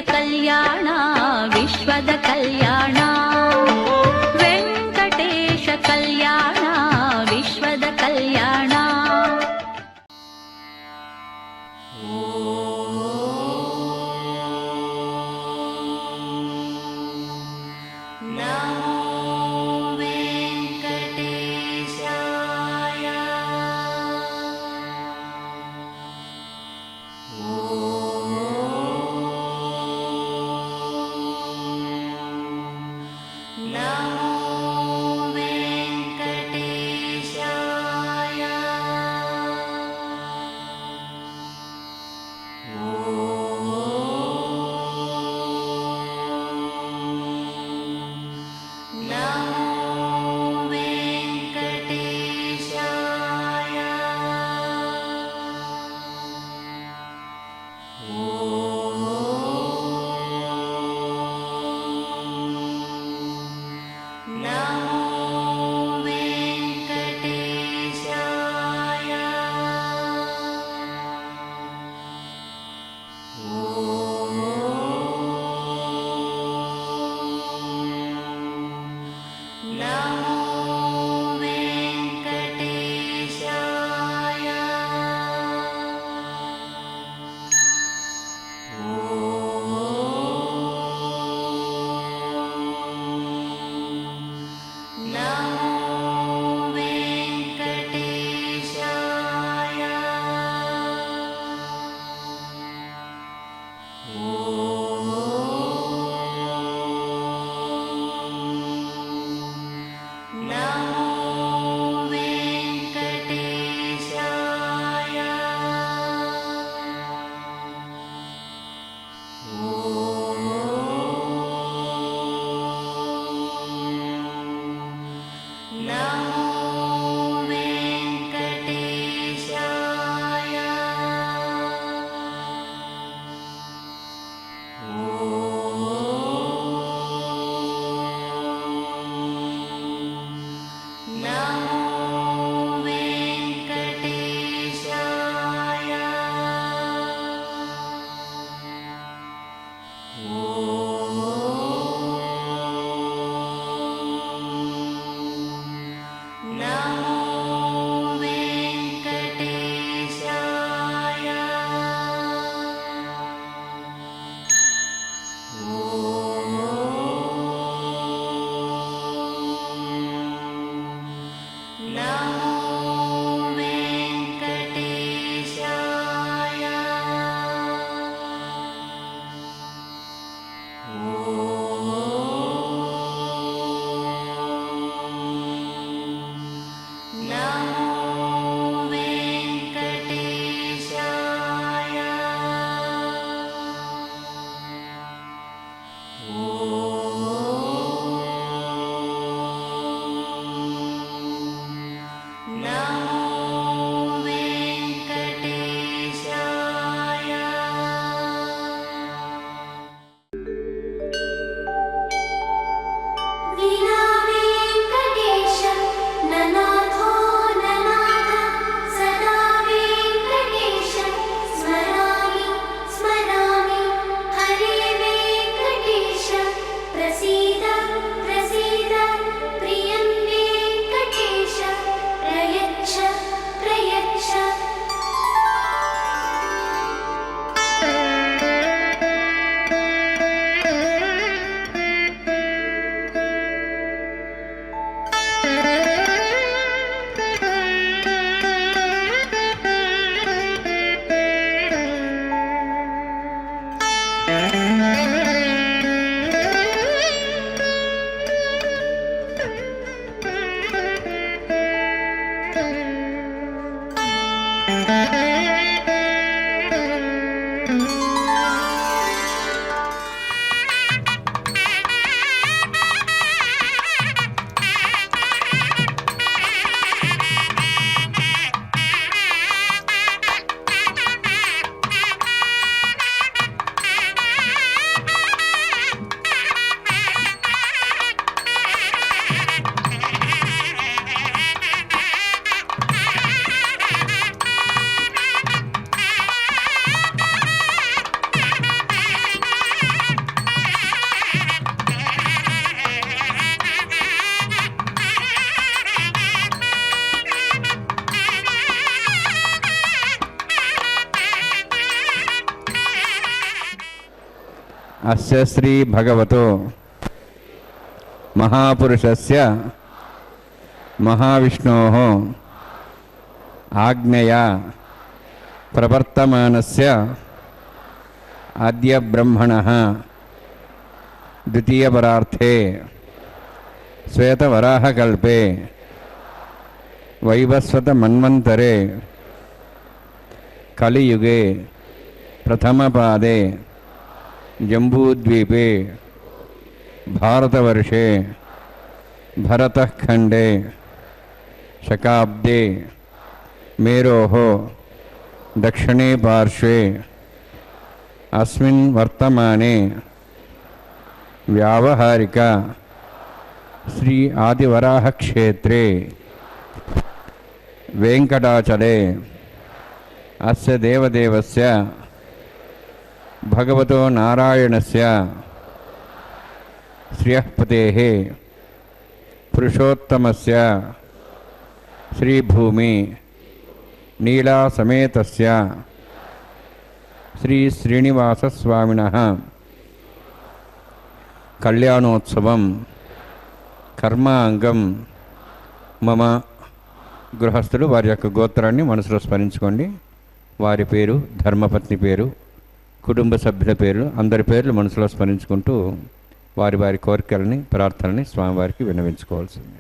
ಕಲ್ಯಾಣ ವಿಶ್ವದ ಕಲ್ಯಾಣ ವೆಂಕಟೇಶ ಕಲ್ಯಾಣ ವಿಶ್ವದ ಕಲ್ಯಾಣ. प्रसीद प्रसीद प्रियं वेङ्कटेश प्रयच्छ అస్య శ్రీ భగవతో మహాపురుషస్య మహావిష్ణోః ఆజ్ఞయా ప్రవర్తమానస్య ఆద్య బ్రహ్మణః ద్వితీయపరార్థే శ్వేతవరాహకల్పే వైవస్వత మన్వంతరే కలియుగే ప్రథమపాదే జంబూద్వీపే భారతవర్షే భరతఖండే శకాబ్దే మేరోః దక్షిణే పార్శ్వే అస్మిన్ వర్తమానే వ్యావహారిక శ్రీ ఆదివరాహ క్షేత్రే వెంకటాచలే అస్య దేవదేవస్య భగవతో నారాయణస్య శ్రియఃపతేః పురుషోత్తమస్య శ్రీభూమి నీలాసమేతస్య శ్రీ శ్రీనివాసస్వామినః కళ్యాణోత్సవం కర్మాంగం మమ. గృహస్థులు వారి యొక్క గోత్రాన్ని మనసులో స్మరించుకోండి. వారి పేరు, ధర్మపత్ని పేరు, కుటుంబ సభ్యుల పేర్లు, అందరి పేర్లు మనసులో స్మరించుకుంటూ వారి వారి కోరికలని, ప్రార్థనని స్వామివారికి విన్నవించుకోవాల్సింది.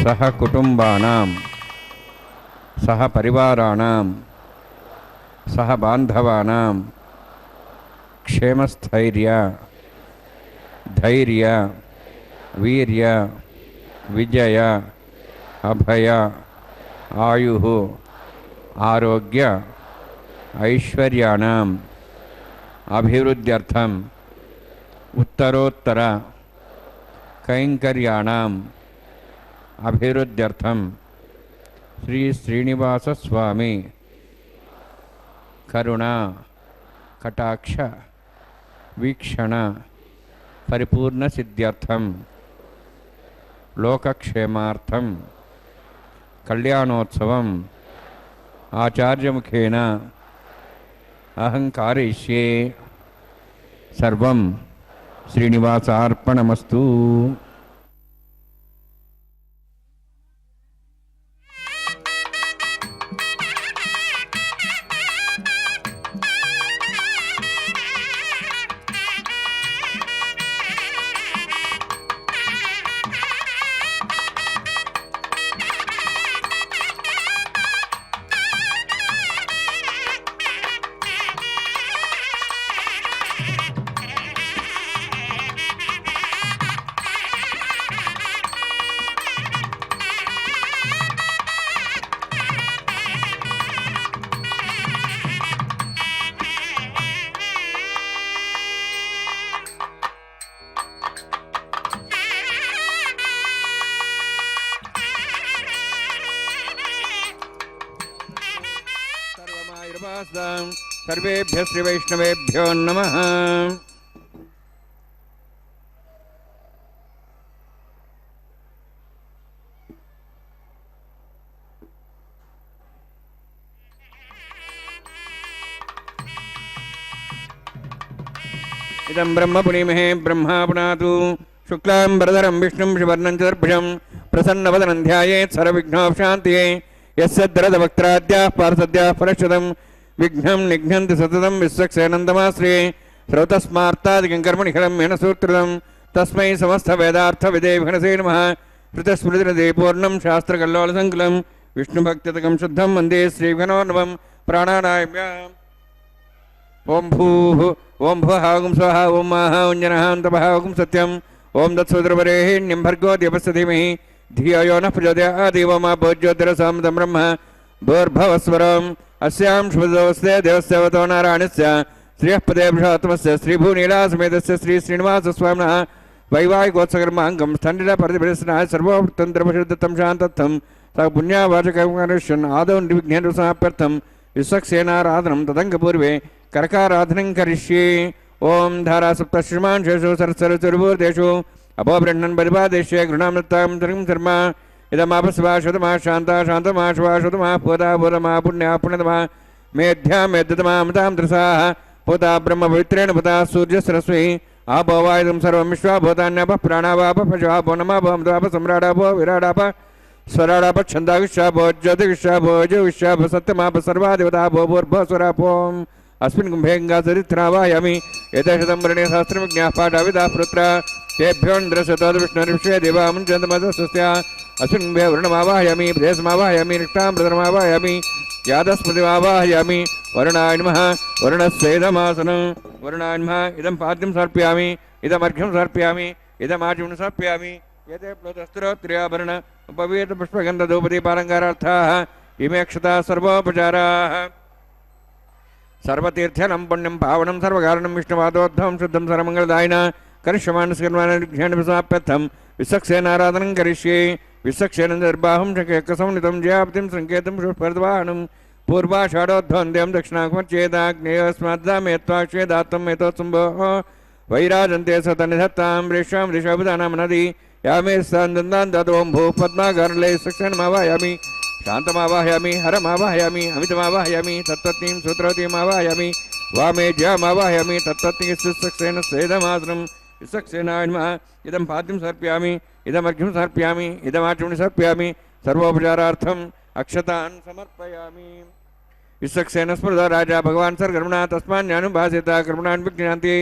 సహ కుటుంబానాం సహ పరివారాణాం సహ బాంధవానాం క్షేమస్థైర్య ధైర్య వీర్య విజయ అభయ ఆయుః ఆరోగ్య ఐశ్వర్యాణం అభివృద్ధ్యర్థం ఉత్తరోత్తర కైంకర్యాణం అభివృద్ధ్యర్థం శ్రీ శ్రీనివాసస్వామి కరుణా కటాక్ష వీక్షణ పరిపూర్ణ సిద్ధ్యర్థం లోకక్షేమార్థం కళ్యాణోత్సవం ఆచార్యముఖేన అహం కారయిష్యే. సర్వం శ్రీనివాసార్పణమస్తు. సర్వేభ్యః శ్రీ వైష్ణవేభ్యో నమః. ఇదం బ్రహ్మ పుణీమహే బ్రహ్మా పునాతు శుక్లాం వరదరం విష్ణుం శివర్ణం చతుర్భుజం ప్రసన్నవదనం ధ్యాయేత్ సర్వవిఘ్నోపశాంతయే. యస్సద్రదవక్త్రాద్యాః పార్షద్యాః పరశ్వతం విఘ్నం నిఘ్నంతి సతతం విశ్వక్సేనందమాశ్రయే. శ్రౌతస్మార్తాదికం కర్మనిఖరం మేనసూత్రితం తస్మై సమస్త వేదార్థ విదేవిఘ్నసే నమః. ఋతస్మృతిరదే పూర్ణం శాస్త్రకల్లోలసంకులం విష్ణుభక్తితకం శుద్ధం వందే శ్రీవిఘ్నోర్ణవం. ప్రాణానాయ ఓం భూః ఓం భువః ఓం స్వః ఓం మాః ఓం జనః ఓం తపః ఓం సత్యం ఓం తత్సవితుర్వరేణ్యం భర్గో దేవस्य धीमहि धियो यो नः प्रचोदयात्. देवो मा भोज्योतिरसां तं ब्रह्म भूर्भुवस्वरम् अस्यां शुभदोस्ते देवस्यवतो नारायणस्य श्रियः पदे पुरुषोत्तमस्य श्रीभूनीलासमेतस्य श्री श्रीनिवासस्वामिनः वैवाहिकोत्सकर्माङ्गं स्थण्डिलपरिभिरस्नाय सर्वोत्तन्त्रपशुद्धं शान्तत्थं स पुण्यावाचकं आदौ निर्विघ्नेन समाप्यर्थं विश्वक्सेनाराधनं तदङ्गपूर्वे करकाराधनं करिष्ये ओम धारा सप्तश्रीमान् शेषु सरसरचुर्भूतेषु अपोबृह्णन् परिपादेश्ये गृणामृतां त्रिं शर्मा इदमापस्वा शतमा शान्ता शान्तमा श्वा शतमा पूता पूतमा पुण्या पुण्यतमा मेध्या मेध्यतमा अमृतां त्रसाः पूता ब्रह्म पवित्रेण पुता सूर्यसरस्वी आपो वायुं सर्वं विश्वा भूतान्यापः प्राणावापः पशुवापो नमापो सम्राडापो विराडापः स्वराडापः छन्दाविश्वापो ज्योतिविश्वापो ज्योविश्वापो सत्यमापः सर्वादेवतापो भूर्भुवस्वरापोम् अस्मिन् कुम्भे गङ्गाचरित्रावाहयामि एतशतं वर्णे सहस्रविज्ञाः पाठाविदाः पुत्र तेभ्योऽन्द्रशतोद्विष्णुर्विश्वे देवामुञ्चन्तमधुस्तस्य अस्मिन् कुम्भे वर्णमावाहयामि प्रदेशमावाहयामि रिक्तामृतमावाहयामि यादस्मृतिमावाहयामि वरुणाय नमः वरुणस्येदमासनं वरुणाय नमः इदं पाद्यं समर्पयामि इदमर्घ्यं समर्पयामि इदमार्घ्यं समर्पयामि एते प्लोतस्त्रोत्र्याभरण उपवीतपुष्पगन्धधूपदीपालङ्कारार्थाः इमे क्षता सर्वोपचाराः सर्वतीर्थ्यनं पुण्यं पावनं सर्वकारणं विष्णुवादोद्धवं शुद्धं सर्वमङ्गलदायिन करिष्यमाणस्कर्माणिघ्यानभिसमाप्यर्थं विश्वक्सेनाराधनं करिष्ये विश्वक्सेनं निर्बाहुं शकेकसंनितं जयाप्तिं सङ्केतं पुष्पर्दवाहनं पूर्वाषाढोद्वन्द्यं दक्षिणाकुमच्चेदाग्नेयस्माद्दामेत्वाक्षेदात्तं एतोत्सुम्भोः वैराजन्ते सतनिधत्तां रेषां ऋषभुदानां नदी यामे स्थान् दतों भूपद्माकर्णले शिक्षणमावाहयामि शान्तमावाहयामि हरमावाहयामि अमितमावाहयामि तत्त्वत्नीं सूत्रवतीमावाहयामि वामे ज्यामावाहयामि तत्त्वत्नी सुसक्सेन सेदमासनं विसक्सेनाय नमः इदं पाद्यं समर्पयामि इदमर्घ्यं समर्पयामि इदमाचमणि समर्पयामि सर्वोपचारार्थम् अक्षतान् समर्पयामि विसक्सेन स्मृता राजा भगवान् सर्गर्मणा तस्मान्यानुभासिता कर्मणान् विज्ञान्ति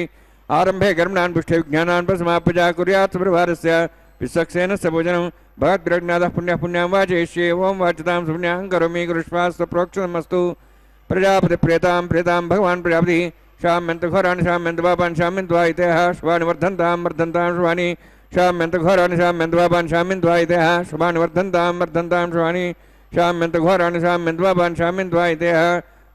आरम्भे कर्मणान् पुष्टे विज्ञानान् प्रसमाप्यजा कुर्यात् सुप्रभारस्य विश्वक्सेनस्य भोजनं भगद्रज्ञातः पुण्यः पुण्यां वाचयिष्ये ओं वाचतां सुपुण्यां करोमि गुरुष्वास्तु प्रोक्षतमस्तु प्रजापतिप्रेतां प्रेतां भगवान् प्रजापतिः शाम्यन्तघोराणि शाम्यन्तपापान् शाम्यन्त्वा इतयः शुभानि वर्धन्तां वर्धन्तां शुभानि शाम्यन्तघोराणि शाम्यन्तपापान् शाम्यन्त्वा इतयः शुभानि वर्धन्तां वर्धन्तां शुभानि शाम्यन्तघोराणि शाम्यन्तपापान् शाम्यन्त्वा इतयः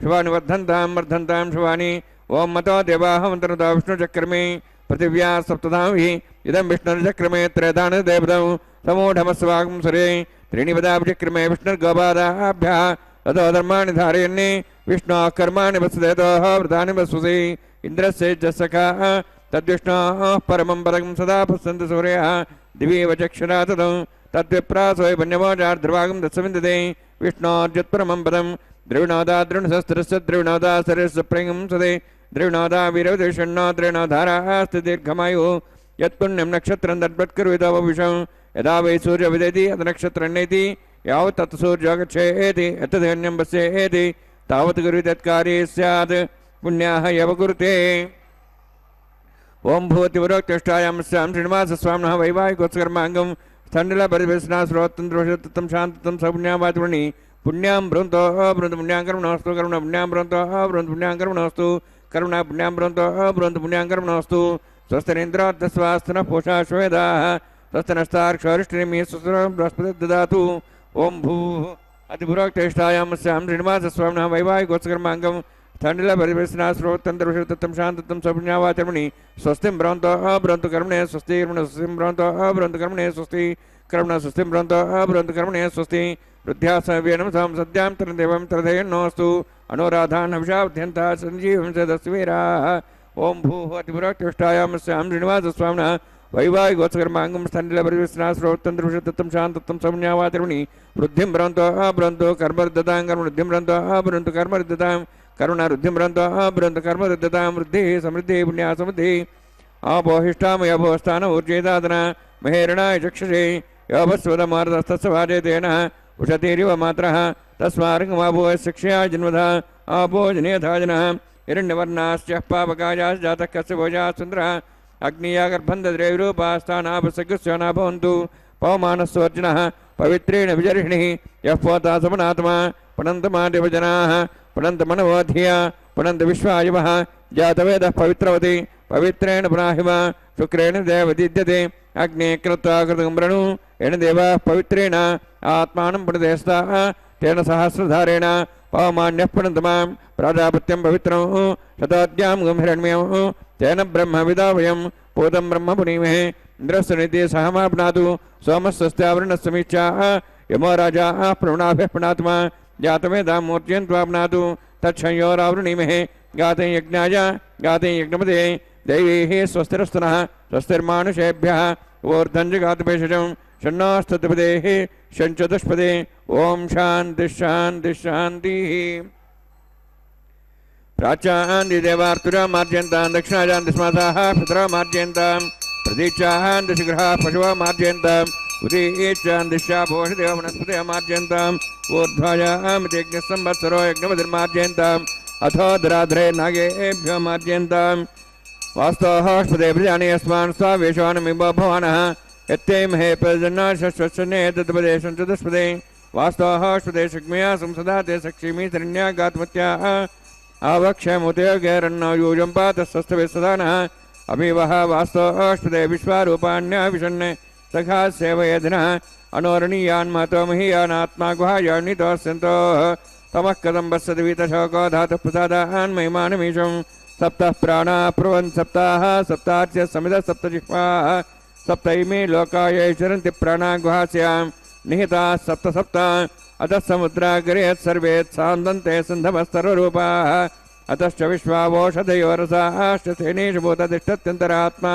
शुभानि वर्धन्तां वर्धन्तां शुभानि ओं मतो देवाहमन्तनुता विष्णुचक्रमे पृथिव्या सप्तधामभिः इदं विष्णुर्चक्रमे त्रयधान देवतौ समूढमस्वागं सुरे त्रीणि पदाभिचक्रमे विष्णुर्गोपादाभ्यः ततो धर्माणि धारयन्ने विष्णोः कर्माणि वसुदेतोः व्रतानि वसुषे इन्द्रस्य च सखाः तद्विष्णोः परमं पदं सदा पश्यन्ति सूर्यः दिवि वचक्षुरा ततो तद्विप्रासोय पुण्यमोचार्ध्रुवागं दत्सविन्दते विष्णोर्जुत्परमं पदं द्रविणोदा द्रोणशस्त्रस्य द्रविणोदा सरस्य प्रेङ्गं सदे द्रविणोदा वीरवदेषण्णो द्रविणोधाराः अस्ति दीर्घमायुः यत्पुण्यं नक्षत्रं तद्वत्करुविदवविषं यदा वै सूर्यविदेति तन्नक्षत्रन्नेति यावत् तत् सूर्यो गच्छेति यत्तदन्यं पश्येति तावत् गुरुः तत्कार्ये स्यात् पुण्याः यव कुरुते ओं भूतिवरोक्तिष्ठायां स्यां श्रीनिवासस्वामिनः वैवाहिकोत्सकर्माङ्गं स्थण्डिलपरिवेशना श्रोतन्त्रोषितं शान्ततं सपुण्यां वाचमणि पुण्यां ब्रवन्तो ब्रवन्तु पुण्यां कर्मणोऽस्तु करुणा पुण्यां ब्रवन्तो ब्रवन्तु पुण्यां कर्मणोऽस्तु करुणा पुण्यां ब्रवन्तो ब्रवन्तु पुण्यां कर्मणोऽस्तु स्वस्तिरेन्द्रार्थस्वास्तनः पूषा श्वेदाः स्वस्तिनस्तार्क्षरिष्टिनिमिः सुस्रं बृहस्पतिः ददातु ओं भूः अतिपुरोक्तिष्ठायां स्यां श्रीनिवासस्वामिनः वैवाहिकोत्सकर्माङ्गं स्थण्डिलपरिवेशना श्रोतन्त्रोषितं शान्ततं सपुण्यावाचमणि स्वस्तिं ब्रवन्तो कर्मणे स्वस्ति कर्मणे स्वस्तिं ब्रवन्तो ब्रवन्तु कर्मणे स्वस्ति कर्मण स्वस्तिं ब्रवन्तो ब्रवन्तु कर्मणे स्वस्ति वृद्ध्यासव्यनं सां सद्यां तरदेवं तरधेयन्नोऽस्तु अनुराधान्नविषावध्यन्ता सञ्जीवं सदस्वीराः ओं भूः अतिपुरोक्तिष्ठायां स्यां श्रीनिवासस्वामिनः वैवाहिकोत्सकर्माङ्गं स्थण्डिलपरिवेशना श्रोतन्त्रोषितं शान्ततं सपुण्यावाचमणि वृद्धिं ब्रवन्तो कर्मरुद्धतां कर्मवृद्धिं ब्रवन्तो कर्मरुद्धतां करुणारुद्धिं ब्रवन्तो कर्मरुद्धतां वृद्धिः समृद्धिः पुण्या समृद्धिः आपोहिष्ठामयभोस्थान ऊर्जेदादन महेरणाय चक्षुषे योभस्वदमार्दस्तस्य वाजेतेन उषतीरिव मात्रः तस्मार्गमाभो शिक्षया जन्मधा आपो जनेधाजनः हिरण्यवर्णाश्च पापकायाश्च जातः कस्य भोजा सुन्दरः अग्निया गर्भन्धद्रैरूपास्थानापसकृस्य न भवन्तु पवमानस्वर्जनः पवित्रेण विजर्षिणिः यः पोता समनात्मा पुनन्तमादिवजनाः पुनन्तमनवोधिया पुनन्तविश्वायुवः जातवेदः पवित्रवति पवित्रेण पुनाहिव शुक्रेण देवदीद्यते अग्ने कृत्वा कृतं वृणु येन देवाः पवित्रेण आत्मानं पुनदेस्ताः तेन सहस्रधारेण पवमान्यः पुनन्तमां प्राजापत्यं पवित्रं शताद्यां गंहिरण्यं तेन ब्रह्मविदा वयं पूतं ब्रह्म पुनीमहे इन्द्रस्य नित्ये सहमाप्नातु सोमस्वस्त्यावरणस्य मीच्छाः यमो राजा प्रवणाभिः पुनात्मा जातवेदां मूर्जयन्त्वा पुनातु तच्छंयोरावृणीमहे गाते यज्ञाय गाते यज्ञपते दैवीः स्वस्तिरस्तनः स्वस्तिर्मानुषेभ्यः ऊर्ध्वञ्जगातुभेषजं षण्णास्तुतिपदेः षञ्चतुष्पदे ॐ शान्तिः शान्तिः शान्तिः प्राच्यान्दिदेवार्तुरामार्जयन्तां दक्षिणाजान्तिस्मासाः पितरामार्जयन्तां प्रतीचान्दिशिग्रहाः पशुवामार्जयन्ताम् उदीचान्दिशापोषदेव वनस्पतिमार्जयन्ताम् ऊर्ध्वायामिति यज्ञसंवत्सरो यज्ञपतिर्मार्जयन्ताम् अथो दराद्रे नागेभ्यो मार्जयन्ताम् वास्तोःस्पदे प्रजानि अस्मान् स्वावेशवानमिव भवानः यत्ते महे प्रजन्नाशस्वशने तत्पदे सञ्चतुष्पदे वास्तोःस्पदे शक्मया संसदाते सक्षिमी शरण्यागात्मत्याः आवक्षमुदयोगैरन्नो यूजं पातस्वस्थवे सदा नः अभिवः वास्तोःस्पदे विश्वारूपाण्या विशन्ने सखा सेवयधिनः अनोरणीयान् महतोमहीयानात्मा गुहायान्नितोऽस्यन्तोः तमः कथं वत्सति वीतशोको धातुः प्रसादान् महिमानमीशं सप्तः प्राणा प्रवन् सप्ताः सप्तार्च्य समितः सप्तजिह्वाः सप्तैमे लोकाय चरन्ति प्राणा गुहास्यां निहिताः सप्त सप्त अतः समुद्रागरे सर्वे सान्दन्ते सिन्धवस्तररूपाः अतश्च विश्वावोषधयो रसाश्च सेनेषु भूततिष्ठत्यन्तरात्मा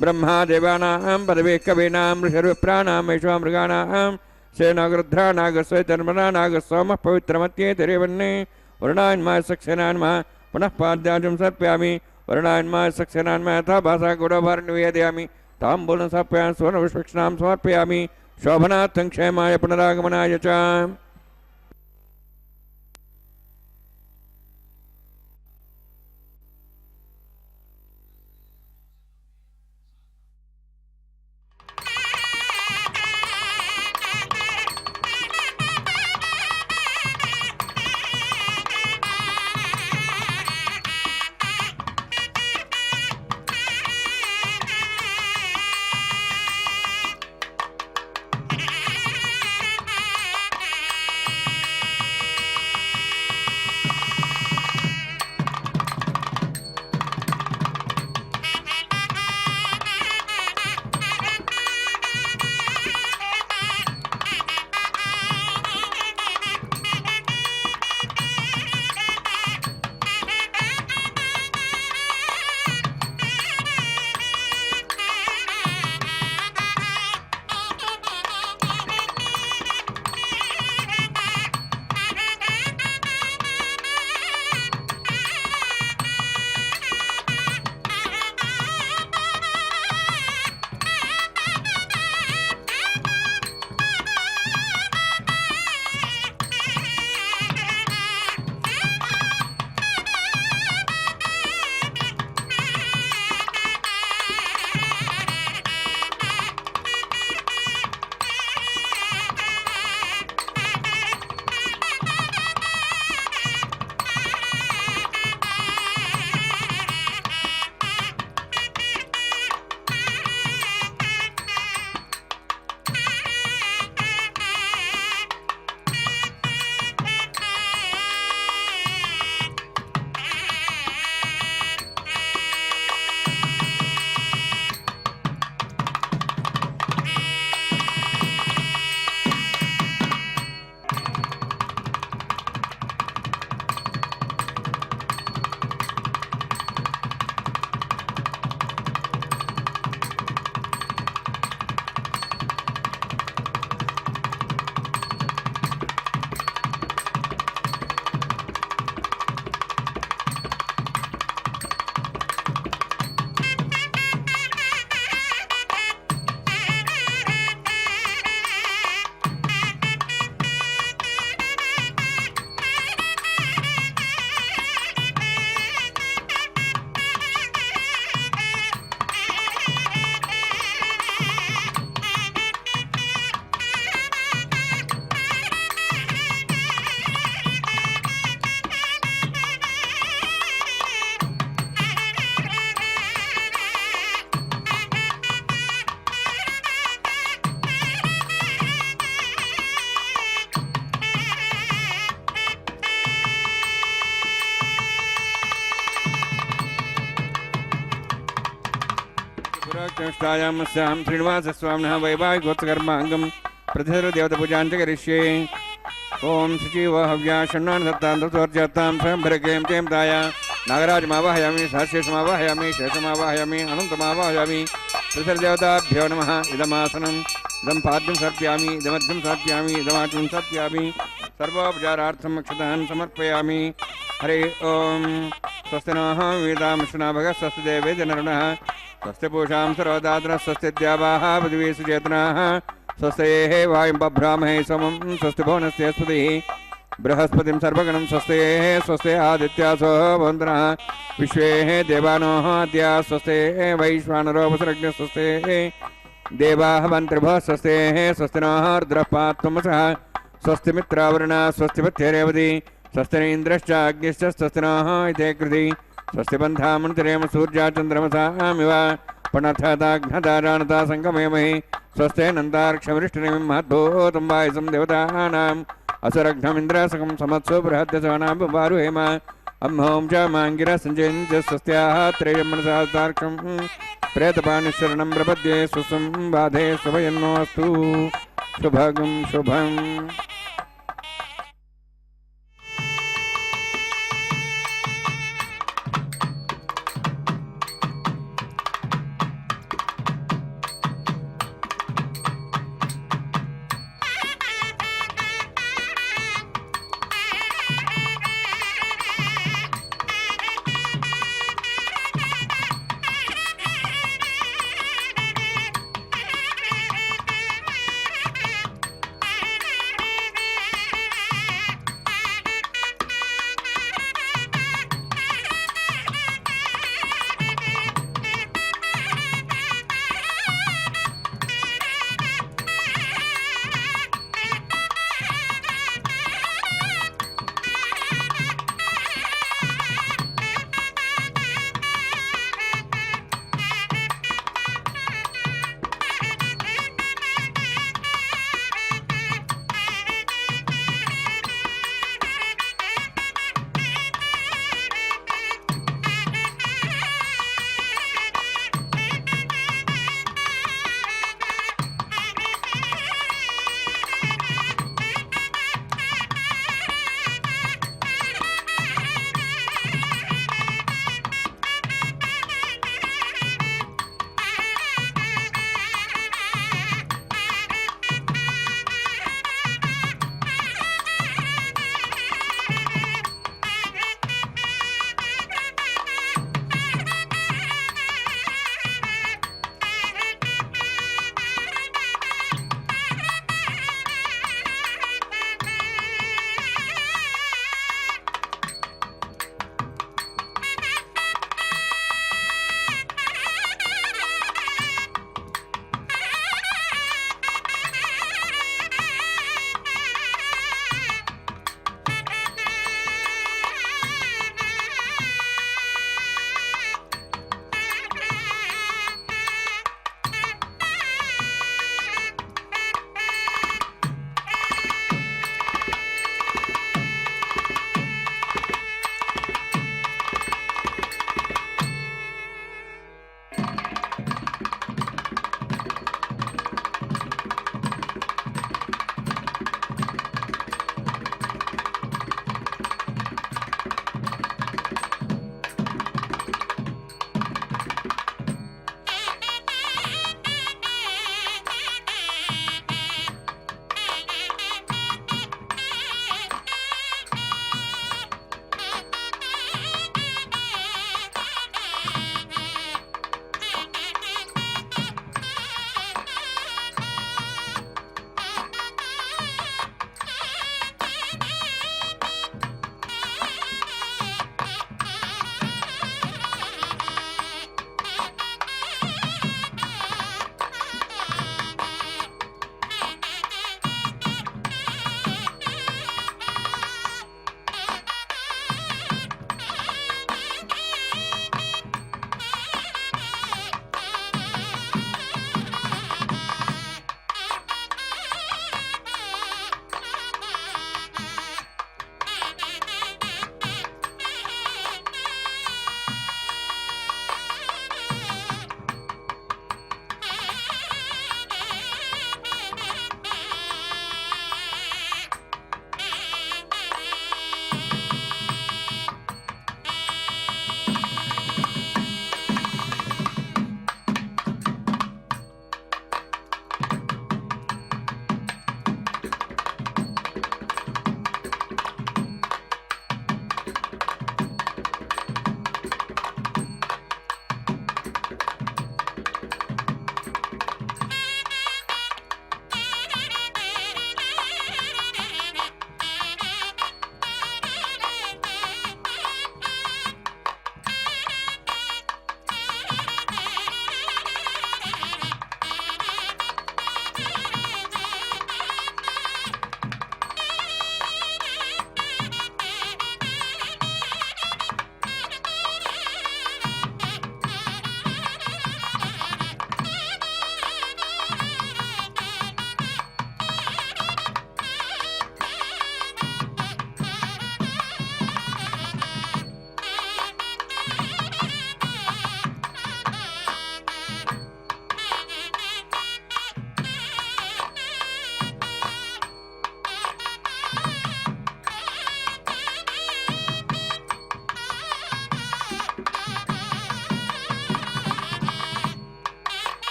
ब्रह्मा देवानां पदवीः कवीनां ऋषिर्विप्राणां वैश्वामृगाणां सेनागरुद्रा नागस्वैतर्मणा नागस्सोमः पवित्रमत्येतिरेवन्ने वरुणान्माय सक्सेनान्मः पुनः पाद्याजं सर्पयामि वरुणान्माय सक्सेनान्मः यथा भाषा गौरवभारं निवेदयामि ताम्बूलं समर्पयामि सुवर्णपुष्पक्षणां समर्पयामि शोभनार्थं क्षेमाय पुनरागमनाय च श्रीनिवासस्वामिनः वैवाहिकोत्सकर्माङ्गं प्रतिदेवतापूजां च करिष्ये ओम शुचिव हव्या षण्णान् दत्तान्तर्चत्तां स्वयंभरकें चें दाय नागराजमावाहयामि सहस्रेशमावाहयामि शेषमावाहयामि अनन्तमावाहयामि त्रिसर्देवताभ्यो नमः इदमासनम् इदं पाद्यं सर्पयामि इदमध्यं सर्पयामि इदमाचुं सर्पयामि सर्वोपचारार्थम् अक्षतान् समर्पयामि हरे ओम स्वस्ति नः वेदांशना भगः स्वस्ति देवे जनरुणः स्वस्ति पूषां सर्वदात्रः स्वस्ति द्यावाः पृथिवी सुचेतनाः स्वस्तेः वायुं बभ्रामहे सोमं स्वस्ति भुवनस्य स्पतिः बृहस्पतिं सर्वगणं स्वस्तेः स्वस्ते आदित्यासो भवन्तः विश्वेः देवानोः अद्या स्वस्तेः वैश्वानरोपसर्गः स्वस्तेः देवाः मन्त्रिभः स्वस्तेः स्वस्ति नः रुद्रः पात्वमसः स्वस्ति मित्रावरुणः स्वस्ति पथ्यरेवती स्वस्ति इन्द्रश्च अग्निश्च स्वस्ति नः इति कृति स्वस्ति बन्धामन्तरेम सूर्या चन्द्रमसामिव पणथताघ्नदाराणता सङ्गमेमहि स्वस्ते नन्दार्क्षवरिष्ठनिमिं महद्भूतं वायुसं देवतानाम् असुरघ्नमिन्द्रसकं समत्सु बृहद्दशवनाम्बुवारुहेम अम्हों च माङ्गिरः सञ्जयञ्च स्वस्त्याः त्रयं मनसार्क्षं प्रेतपाणिशरणं प्रपद्ये स्वस्वं बाधे स्वभयन्नोऽस्तु शुभगं शुभम्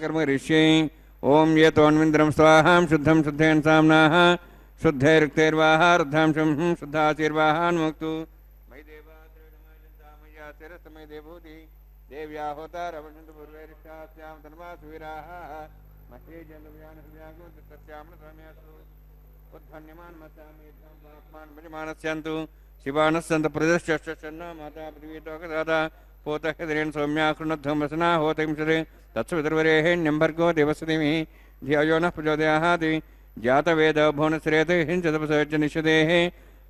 कर्म करिष्ये ओम ये तोन्विन्द्रं स्वाहां शुद्धं शुद्धेन साम्नाः शुद्धैरुक्तैर्वाः रुद्धांशं शुद्धाशीर्वाहान्मुक्तु मयि देवाद्रमय देवूति देव्या होता रवणन्तु पूर्वैरिष्टास्यां तन्वा सुवीराः मह्ये जन्तव्यानसव्यागोत्तस्यां स्वाम्यास्तु उद्धन्यमान मत्सामि आत्मान भजमानस्यन्तु शिवानस्सन्तु प्रदश्चन्न माता पृथ्वीतोकदाता पोतहिद्रेण सौम्या कृणध्वं वसना होतिंसरे तत्सवितुर्वरेण्यं भर्गो देवस्य धीमहि धियो नः प्रचोदयात् जातवेद भुवनश्रेत हिंसतपसर्ज निषदेः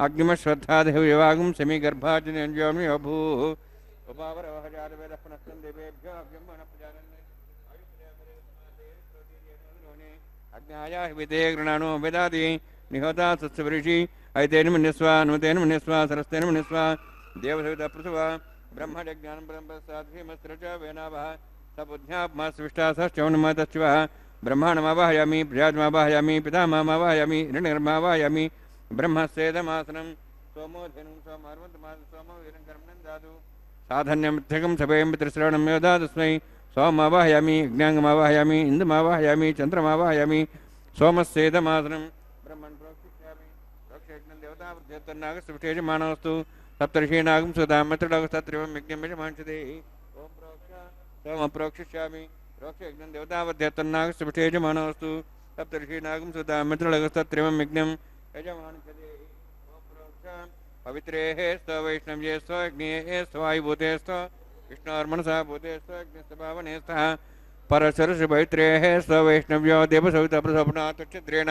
अग्निमश्रद्धादेव विवागं समीगर्भाजन्योमि अभूः उपावरवहजातवेदः पुनस्तं देवेभ्यो अग्न्याया विदे गृणानो वेदादि निहोता सत्सवृषि ऐतेन मन्यस्वा अनुतेन मन्यस्वा सरस्तेन मन्यस्वा देवसविता पृथुवा ब्रह्मज्ञानं ब्रह्मसाध्वीमस्त्र च वेनावः सबुद्ध्यात्मा स्विष्टा सश्चौनमतश्चवः ब्रह्माणमावाहयामि प्रजात्मावाहयामि पितामहमावाहयामि हिरण्यगर्भमावाहयामि ब्रह्मस्येदमासनं सोमोधेनुं सोमार्वन्तमास सोमो वीरङ्कर्मणं दातु साधन्यमित्यकं सभयं पितृश्रवणं योदा तस्मै सोममावाहयामि ज्ञाङ्गमावाहयामि इन्दुमावाहयामि चन्द्रमावाहयामि सोमस्येदमासनं ब्रह्मन् प्रोक्षिष्यामि प्रोक्षयज्ञं देवतावृद्ध्यत्तन्नागस्विष्टेजमानोऽस्तु सप्तर्षीणागं सुधामत्रडगस्तत्रिवं यज्ञं यजमांसते ओम प्रोक्ष सोम प्रोक्षिष्यामि प्रोक्षयज्ञं देवतावृद्ध्यत्तन्नागस्विष्टेजमानोऽस्तु सप्तर्षीणागं सुधामत्रडगस्तत्रिवं यज्ञं यजमांसते ओम प्रोक्ष पवित्रेः स्त वैष्णव्ये स्त अग्नेः स्त वायुभूते स्त विष्णोर्मनसा भूते स्त अग्निस्तभावने स्तः परशरसपवित्रेः स्त वैष्णव्यो देवसवितप्रसपनात्क्षद्रेण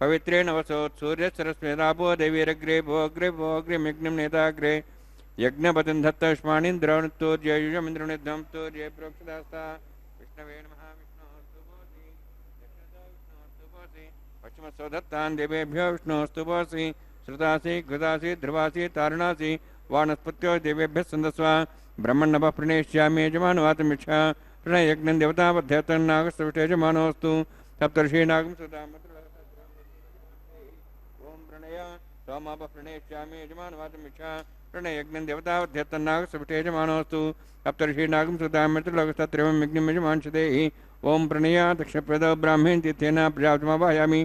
पवित्रेण वसोत्सूर्यसरस्वेदापो देवीरग्रे भोग्रे भोग्रियज्ञं नेताग्रे यज्ञपतिं दत्तष्माणीन्द्रवणुत्तोर्ययुजमिन्द्रनिद्धं तोर्ये प्रोक्षदास्ता विष्णवे नमः विष्णोस्तुभोसि विष्णुस्तुभोसि पश्चिमस्वदत्तान् देवेभ्यो विष्णोस्तुभोसि श्रुतासि घृतासि ध्रुवासि तारुणासि वानस्पत्यो देवेभ्यः सन्दस्वा ब्रह्मण्णपः प्रणेष्यामि यजमानवातमिच्छा प्रणयज्ञं देवतावध्यतन्नागस्विष्टेजमानोऽस्तु सप्तर्षीणागं सुधामत्र ओम प्रणय सोमापः प्रणेष्यामि यजमानवातमिच्छा प्रणयज्ञं देवतावध्यतन्नागस्विष्टेजमानोऽस्तु सप्तर्षीणागं सुधामत्रलोकस्तत्रिवं यज्ञं यजमांसते ओम प्रणय दक्षप्रदो ब्राह्मण तीर्थेन प्रजापतिमावाहयामि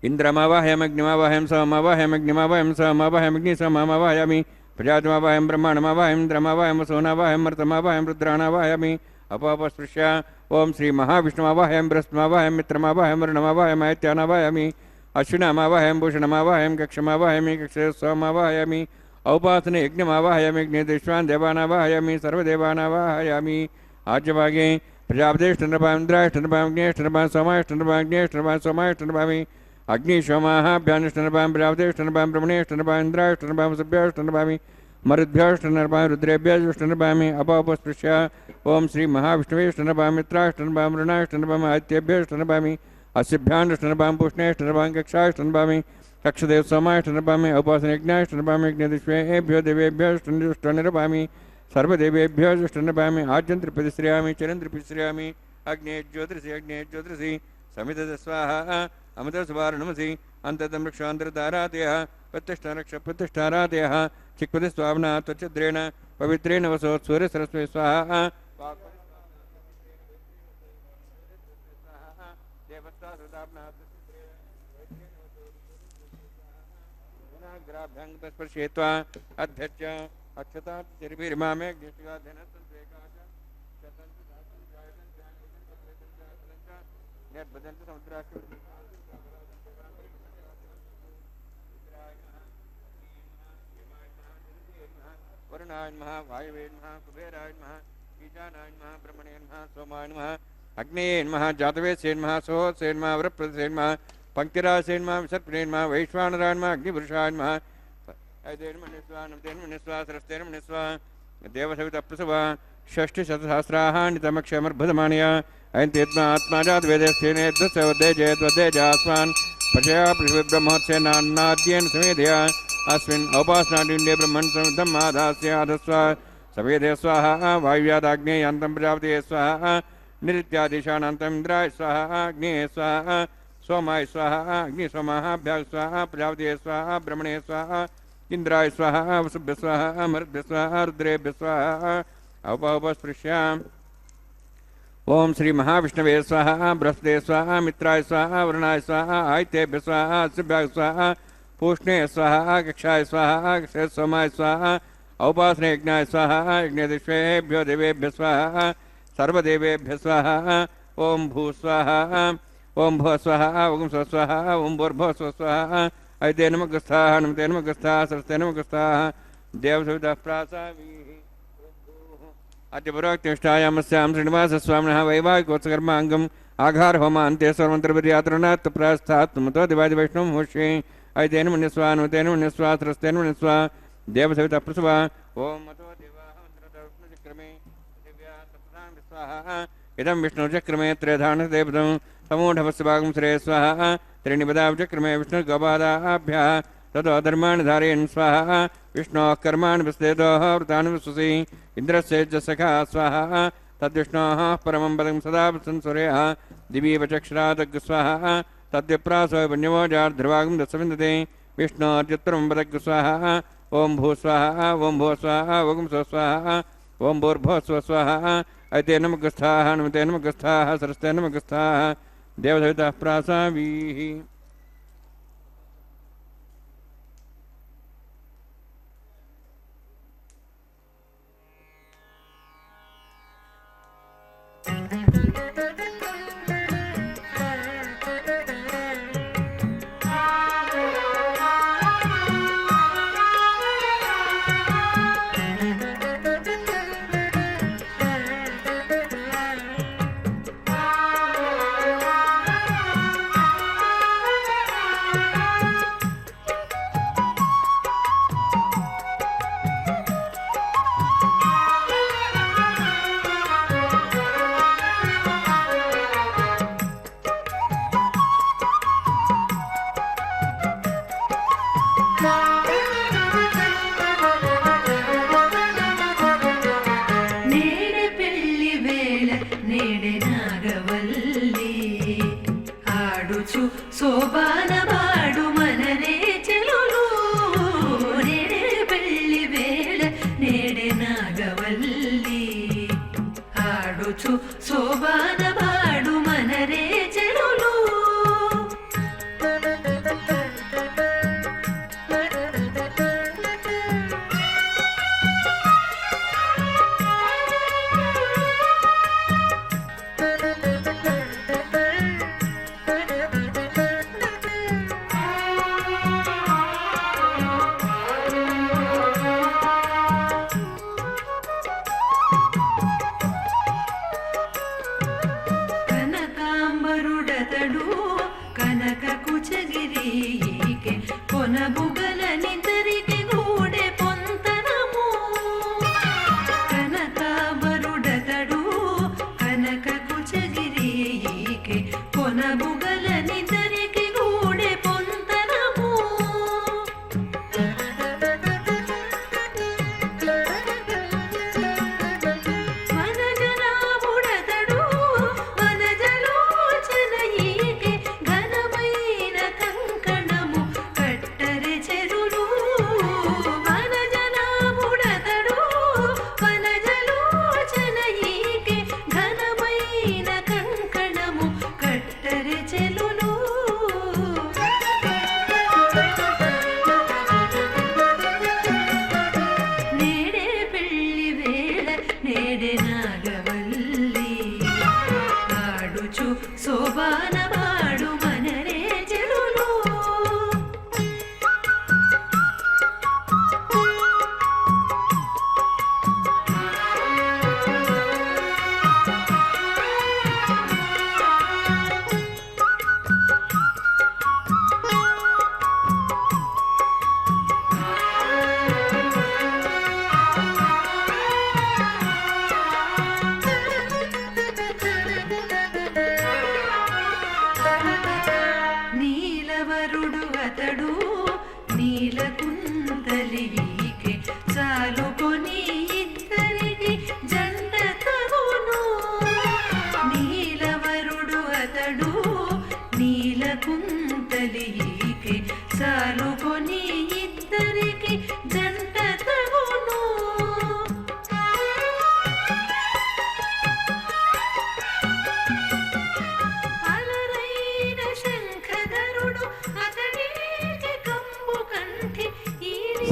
इन्द्रमावाहयामग्निमावाहयं सोममावाहयामग्निमावाहयं सोममावाहयमग्निसोममावाहयामि प्रजातमावाहयं ब्रह्माणमावाहयं इन्द्रमावाहयं वसुनावाहयं मर्तमावाहयं रुद्राणावाहयामि अपापस्पृश्य ओम श्री महाविष्णुमावाहयं बृहस्पतिमावाहयं मित्रमावाहयं वरुणमावाहयं आदित्यानावाहयामि अश्विनामावाहयं भूषणमावाहयं कक्षमावाहयामि कक्षसोममावाहयामि औपासने यज्ञमावाहयामि यज्ञदेश्वान् देवानावाहयामि सर्वदेवानावाहयामि आज्यभागे प्रजापतेष्टनृपां इन्द्राष्टनृपां अग्नेष्टनृपां सोमाष्टनृपां अग्नेष्टनृपां सोमाष्टनृपामि अग्निशोमाभ्यानुष्टनृपां प्रजापतेष्टनृपां ब्रह्मणेष्टनृपां इन्द्राष्टनृपां सभ्याष्टनृपामि मरुद्भ्याष्टनृपां रुद्रेभ्यष्टनृपामि अपापस्पृश्य ओम श्री महाविष्णुवेष्टनृपां मित्राष्टनृपां वरुणाष्टनृपां आदित्यभ्यष्टनृपामि अस्यभ्यानुष्टनृपां पुष्णेष्टनृपां कक्षाष्टनृपामि कक्षदेव सोमाष्टनृपामि औपासनयज्ञाष्टनृपामि यज्ञदिष्वेभ्यो देवेभ्यष्टनृपामि सर्वदेवेभ्यो जुष्टनृपामि आज्यन्त्रिपतिश्रयामि चरन्त्रिपतिश्रयामि अग्ने ज्योतिषि समितस्वाहा अमृतस्वारणमसि अन्ततं वृक्षान्तरतारातयः प्रतिष्ठारक्षप्रतिष्ठारातयः चिक्पतिस्वाम्ना त्वच्छद्रेण पवित्रेण वसोत्सूर्यसरस्वे स्वाहा ग्राभ्यङ्गस्पर्शेत्वा अध्यक्ष अक्षता चरिभिर्मामे वरुणाय नमः वायवे नमः कुबेराय नमः ईशानाय नमः ब्रह्मणे नमः सोमाय नमः अग्नेये नमः जातवेदसे नमः सोहोत्से नमः वरप्रदसे नमः पंक्तिरासे नमः विसर्पणे नमः वैश्वानराय नमः अग्निपुरुषाय नमः ऐतेर्मनिस्वा सरस्तेर्मनिस्वा देवसवितप्रसवा षष्टिशतसहस्राहानितमक्षमर्भुतमानया ऐन्तेत्मा आत्मा जातवेदस्तेनेद्वस्य जयद्वद्देजास्मान् प्रजया पृथिवीब्रह्मोत्सेनान्नाद्येन समेधया अस्मिन् औपासनादिण्डे ब्रह्मन् समिद्धम् आधास्य आधस्व सवेदे स्वाहा वायुव्यादाग्नेयान्तं प्रजापते स्वाहा निरित्यादिशानान्तम् इन्द्राय स्वाहा अग्नेय स्वाहा सोमाय स्वाहा अग्निसोमाभ्याः स्वाहा प्रजापते स्वाहा ब्रह्मणे स्वाहा इंद्राय स्वाहा वसुभ्य स्वाहा मरुद्भ्य स्वाहा रुद्रेभ्य स्वाहा औपस्पृश्य ఓం శ్రీ మహావిష్ణవే స్వాహ బృహస్పతే స్వాహ మిత్రాయ స్వాహ వరుణాయ స్వాహ ఆదిత్యేభ్య స్వాహ అశ్వభ్యాయ స్వాహ పూష్ణే స్వాహ కక్షాయ స్వాహ కక్షే సోమాయ స్వాహ ఔపాసనే యజ్ఞాయ స్వాహ యజ్ఞదిష్వేభ్యో దేవేభ్య స్వాహ సర్వదేవేభ్య స్వాహ ఓం భూ స్వాహ ఓం భో స్వాహ ఓం స్వ స్వాహ ఓం భూర్భో స్వ స్వాహ ఐతే నమగస్థాః నమతే నమగస్థాః సరస్తే నమగస్థాః దేవసవితః ప్రాసామీః అద్యపురోక్తిష్టాయామస్యాం శ్రీనివాసస్వామినः వైవాహికోత్సకర్మాంగం ఆఘార హోమ అంతే సర్వంతర్విర్యాతృణాత్ ప్రాస్థాత్మతో దివాది వైష్ణవం హోష్యే ఐతేన మన్యస్వా నూతేన మన్యస్వా సరస్తేన మన్యస్వా దేవసవితః ప్రసవా ఓం మతో దేవాః విష్ణుచక్రమే దివ్యా సప్తాం విస్వాహ ఇదం విష్ణుచక్రమే త్రేధానదేవతం సమూఢవస్సు భాగం శ్రేయ స్వాహ త్రినిపదాచక్రమే విష్ణుర్గోపాదాభ్యः ततो धर्माणि धारयन् स्वाहा विष्णोः कर्माणि विस्तेतोः वृतानि विश्वसि इन्द्रस्य च सखा स्वाहा तद्विष्णोः परमं पदं सदा संसूर्यः दिवीव चक्षुरादग् स्वाहा तद्विप्रासो पुण्यमोजार्ध्रुवागं दत्सविन्दते विष्णोर्युत्तरं पदग् स्वाहा ॐ भू स्वाहा ॐ भो स्वाहा ॐ स्व स्वाहा ॐ भूर्भो स्व स्वाहा ऐते नमगस्थाः नमते नमगस्थाः सरस्ते नमगस्थाः देवसवितः प्रासावीः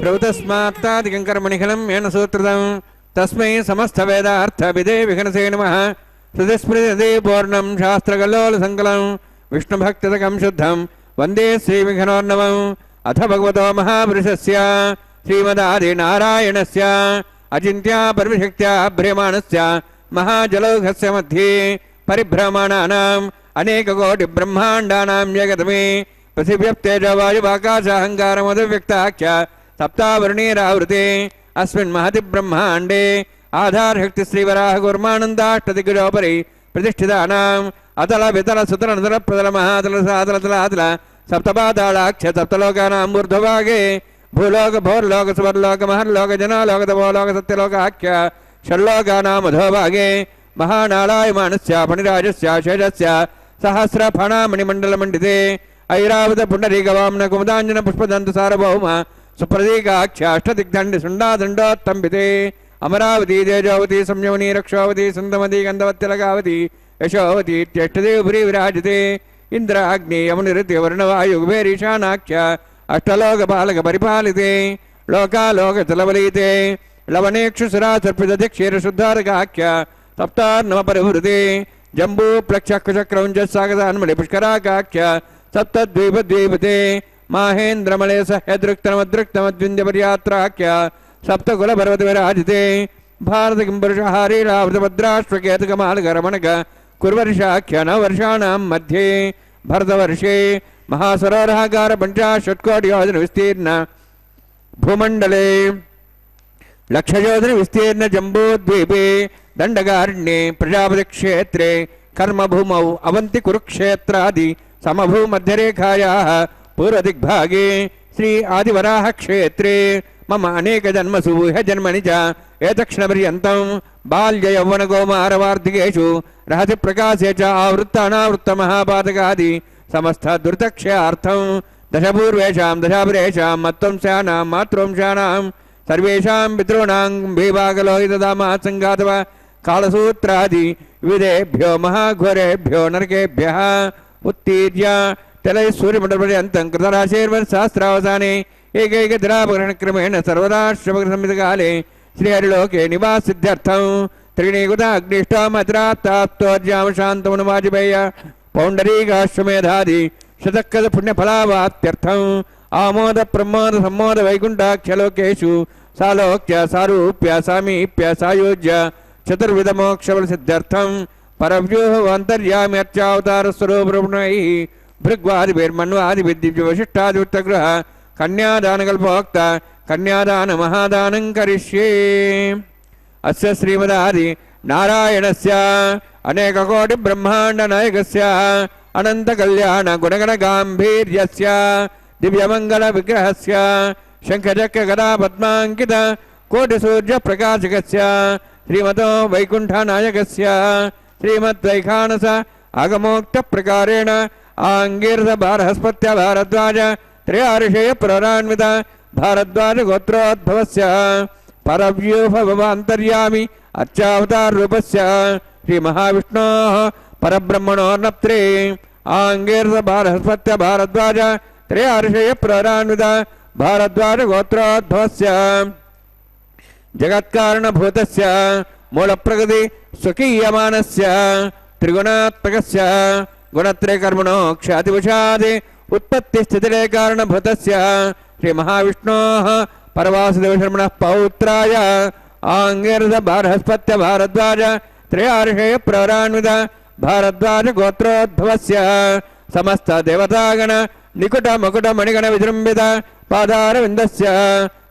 प्रभुतस्मात्तादिकं कर्मणिखलं येन सूत्रदं तस्मै समस्तवेदार्थविदे विघ्नसे नमः श्रुतिस्मृतिदे पूर्णं शास्त्रकल्लोलसङ्कलं विष्णुभक्तिदकं शुद्धं वन्दे श्रीविघ्नोर्नवम् अथ भगवतो महापुरुषस्य श्रीमदादिनारायणस्य अचिन्त्या परमशक्त्या भ्रियमाणस्य महाजलौघस्य मध्ये परिभ्रमणानाम् अनेककोटिब्रह्माण्डानां जगतमे पृथिव्यप्तेजवायुवाकाशाहङ्कारमदव्यक्ताख्य सप्तावर्णीरावृते अस्मिन् महति ब्रह्माण्डे आधारशक्ति श्रीवराहगुर्मानन्दाष्टदिग्गजोपरि प्रतिष्ठितानाम् अतल वितल सुतल नतल प्रतल महातल सातल तलातल सप्तपातालाख्य सप्तलोकानां ऊर्ध्वभागे भूलोक भोर्लोक सुवर्लोक महर्लोक जनालोक तपोलोक सत्यलोकाख्य षड्लोकानाम् अधोभागे महानारायमाणस्य फणिराजस्य शेषस्य सहस्रफणामणिमण्डलमण्डिते ऐरावत पुण्डरीकवाम्न कुमुदाञ्जन पुष्पदन्त सार्वभौम सुप्रतीकाख्य अष्टदिग्दण्डि सुण्डादण्डोत्तम्बिते अमरावती तेजोवती संयमनी रक्षावती सुन्दमती गन्धवत्यलकावती यशोवती इत्यष्टदेवपुरी विराजते इंद्र अग्नि यमुनिरुति वर्णवायु कुबेरीशानाख्य अष्टलोकपालक परिपालिते लोकालोकजलवलीते लवणेक्षुसुरासर्पितक्षीरशुद्धारकाख्य सप्तार्णव परिभृते जम्बू प्लक्षक्रौञ्जस्सागतान्मणि पुष्कराकाख्य सप्तद्वीपद्वीपते माहेन्द्रमले सह्यदृक्तमदृक्तमद्विन्द्यपर्यात्राख्य सप्तकुलपर्वतविराजिते भारत किंबर्षहारीलाभद्राष्ट्रकेतकमालकरमणक कुर्वर्षाख्य नववर्षाणां मध्ये भरतवर्षे महासरोवराकार पञ्चाशत्कोटियोजन विस्तीर्ण भूमण्डले लक्षयोजन विस्तीर्ण जम्बूद्वीपे दण्डकारण्ये प्रजापति क्षेत्रे कर्मभूमौ अवन्ति कुरुक्षेत्रादि समभूमध्यरेखायाः पूर्वदिग्भागे श्री आदिवराह क्षेत्रे मम अनेक जन्मसु ह्य जन्मनि च एतक्षणपर्यन्तं बाल्य यौवन कौमारवार्धिकेषु रहसि प्रकाशे च आवृत्त अनावृत्त महापातकादि समस्त दुर्दक्षयार्थं दशपूर्वेषां दशापरेषां मत्वंशानां मातृवंशानां सर्वेषां पितॄणां विभागलोहितदामा सङ्गातव कालसूत्रादि विविधेभ्यो महाघोरेभ्यो नरकेभ्यः उत्तीर्य तलैः सूर्यमण्डलपर्यन्तं कृतराशेर्वर्षसहस्रावसाने एकैकदिनापकरणक्रमेण सर्वदाश्रमसंहितकाले श्रीहरिलोके निवासिद्ध्यर्थं त्रिणीकृताग्निष्टामतिरात्ताप्तोर्जाम शान्तमनुवाजपेय पौण्डरीकाश्वमेधादि शतकद पुण्यफलावाप्त्यर्थम् आमोद प्रमोद सम्मोद वैकुण्ठाख्यलोकेषु सालोक्य सारूप्य सामीप्य सायुज्य चतुर्विधमोक्षफलसिद्ध्यर्थं परव्यूहान्तर्याम्यर्चावतारस्वरूपरुग्णैः भृग्वादिभिर्मन्वादिभिर्दिव्यवशिष्टादिवृत्तगृह कन्यादानकल्पोक्त कन्यादान महादानं करिष्ये अस्य श्रीमदादि नारायणस्य अनेककोटि ब्रह्मांड नायकस्य अनंत कल्याण गुणगण गांभीर्यस्य दिव्यमंगल विग्रहस्य शंखचक्र गदा पद्मांकित कोटि सूर्य प्रकाशकस्य श्रीमतो वैकुंठ नायकस्य श्रीमद्वैखानस आगमोक्त प्रकारेण आंगीरस बारहस्पत्य भारद्वाज त्रयार्षेय पुरान्वित भारद्वाज गोत्रोद्भवस्य परव्यूहभवान्तर्यामि अर्चावतार रूपस्य श्री महाविष्णोः परब्रह्मणोर्नप्त्रे आंगीरस बारहस्पत्य भारद्वाज त्रयार्षेय पुरान्वित भारद्वाज गोत्रोद्भवस्य जगत्कारणभूतस्य मूलप्रकृति स्वकीयमानस्य त्रिगुणात्मकस्य गुणत्रयकर्मणो ख्यातिवशादि उत्पत्तिस्थितिले कारणभूतस्य श्री महाविष्णोः परवासुदेवशर्मणः पौत्राय आंगीरस बारहस्पत्य भारद्वाज त्रयार्षेय पुरान्वित भारद्वाज गोत्रोद्भवस्य समस्त देवतागण निकुट मकुट मणिगण विजृंभित पादारविन्दस्य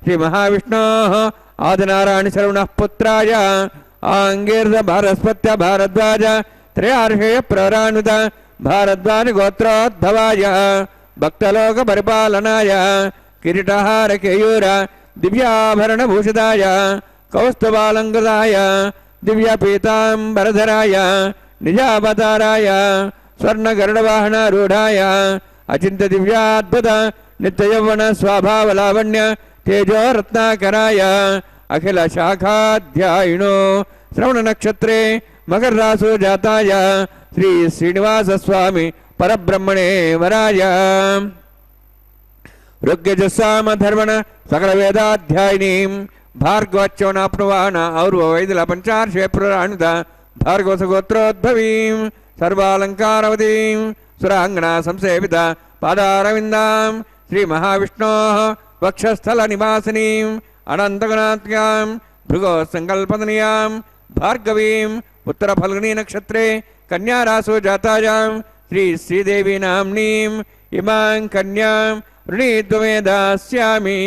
श्री महाविष्णोः आदिनारायण शरवणः पुत्राय आंगीरस बारहस्पत्य भारद्वाज त्रयार्षेय पुरान्वित भारद्वाज गोत्रोद्भवाय भक्तलोक परिपालनाय किरीटहार केयूर दिव्याभरण भूषिताय कौस्तुभालंकृताय दिव्यपीतांबरधराय निजावताराय स्वर्ण गरुडवाहनारूढ़ाय अचिंत्य दिव्याद्भुत नित्ययौवन स्वाभावलावण्य तेजो रत्नाकराय अखिल शाखाध्यायिनो श्रवण नक्षत्रे मकर रासु जाताय श्री श्रीनिवास स्वामी परब्रह्मणे वराय ಋಗ್ಯಜಸ್ಸಾಮಧರ್ಮಣ ಸಕಲ ವೇದಾಧ್ಯಾಯಿನೀಂ ಭಾರ್ಗವಚ್ಚವನಾಪ್ನುವಾನ ಔರ್ವ ವೈದಿಲ ಪಂಚಾರ್ಷೇ ಪುರಾಣಿತ ಭಾರ್ಗವಸಗೋತ್ರೋದ್ಭವೀಂ ಸರ್ವಾಲಂಕಾರವತೀಂ ಸುರಾಂಗಣ ಸಂಸೇವಿತ ಪಾದಾರವಿಂದಾಂ ಶ್ರೀ ಮಹಾವಿಷ್ಣೋಃ ವಕ್ಷಸ್ಥಲ ನಿವಾಸಿನೀಂ ಅನಂತಗಣಾತ್ಮ್ಯಾಂ ಭೃಗೋ ಸಂಕಲ್ಪದನಿಯಾಂ ಭಾರ್ಗವೀಂ ಉತ್ತರ ಫಲ್ಗುಣಿ ನಕ್ಷತ್ರೇ ಕನ್ಯಾರಾಸೋ ಜಾತಾಯಾಂ ಶ್ರೀ ಶ್ರೀದೇವಿ ನಾಮ್ನೀಂ ಇಮಾಂ ಕನ್ಯಾಂ ಋಣೀದ್ವಮೇದಾಸ್ಯಾಮಿ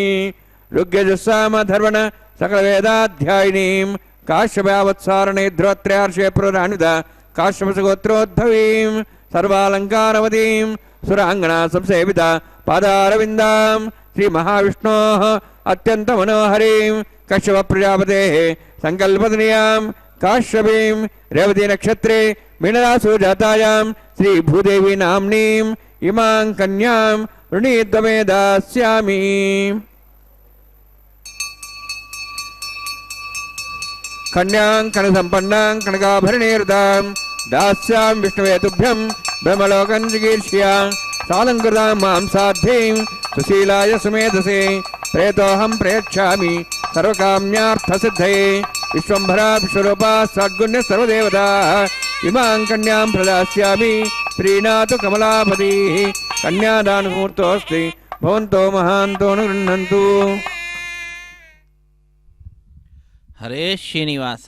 ಋಗ್ಯಜಸ್ಸಾಮಧರ್ಮಣ ಸಕಲ ವೇದಾಧ್ಯಾಯಿನೀಂ ಕಾಶ್ಯಪಾವತ್ಸಾರಣೆ ಧ್ರುವತ್ರಯಾರ್ಷೇ ಪುರಾಣಿತ ಕಾಶ್ಯಪಸಗೋತ್ರೋದ್ಭವೀಂ ಸರ್ವಾಲಂಕಾರವತೀಂ ಸುರಾಂಗಣ ಸಂಸೇವಿತ ಪಾದಾರವಿಂದಾಂ ಶ್ರೀ ಮಹಾವಿಷ್ಣೋಃ ಅತ್ಯಂತ ಮನೋಹರೀಂ ಕಶ್ಯಪ ಪ್ರಜಾಪತೇಃ ಸಂಕಲ್ಪದನಿಯಾಂ ಕಾಶ್ಯಪೀಂ ರೇವತಿ ನಕ್ಷತ್ರೇ ಮೀನರಾಸೋ ಜಾತಾಯಾಂ ಶ್ರೀ ಭೂದೇವಿ ನಾಮ್ನೀಂ ಇಮಾಂ ಕನ್ಯಾಂ ಋಣೀದ್ವಮೇದಾಸ್ಯಾಮಿ ಕನ್ಯಾಂ ಕನಸಂಪನ್ನಾಂ ಕನಕಾಭರಣೇರ್ದಾಂ ದಾಸ್ಯಾಂ ವಿಷ್ಣುವೇ ತುಭ್ಯಂ ಬ್ರಹ್ಮಲೋಕಂ ಜಿಗೀರ್ಷ್ಯಾಂ ಸಾಲಂಕೃತಾಂ ಮಾಂ ಸಾಧ್ಯೀಂ ಸುಶೀಲಾಯ ಸುಮೇಧಸೇ ಪ್ರೇತೋಹಂ ಪ್ರಯಚ್ಛಾಮಿ ಸರ್ವಕಾಮ್ಯಾರ್ಥಸಿದ್ಧಯೇ ವಿಶ್ವಂಭರಾ ವಿಶ್ವರೂಪಾ ಸದ್ಗುಣ್ಯ ಸರ್ವದೇವತಾ ಇಮಾಂ ಕನ್ಯಾಂ ಪ್ರದಾಸ್ಯಾಮಿ ಪ್ರೀಣಾತು ಕಮಲಾಪತಿ ಕನ್ಯಾದಾನಮೂರ್ತೋಸ್ತಿ ಭವಂತೋ ಮಹಾಂತೋ ನ ಗೃಹ್ಣಂತು. ಹರೇ ಶ್ರೀನಿವಾಸ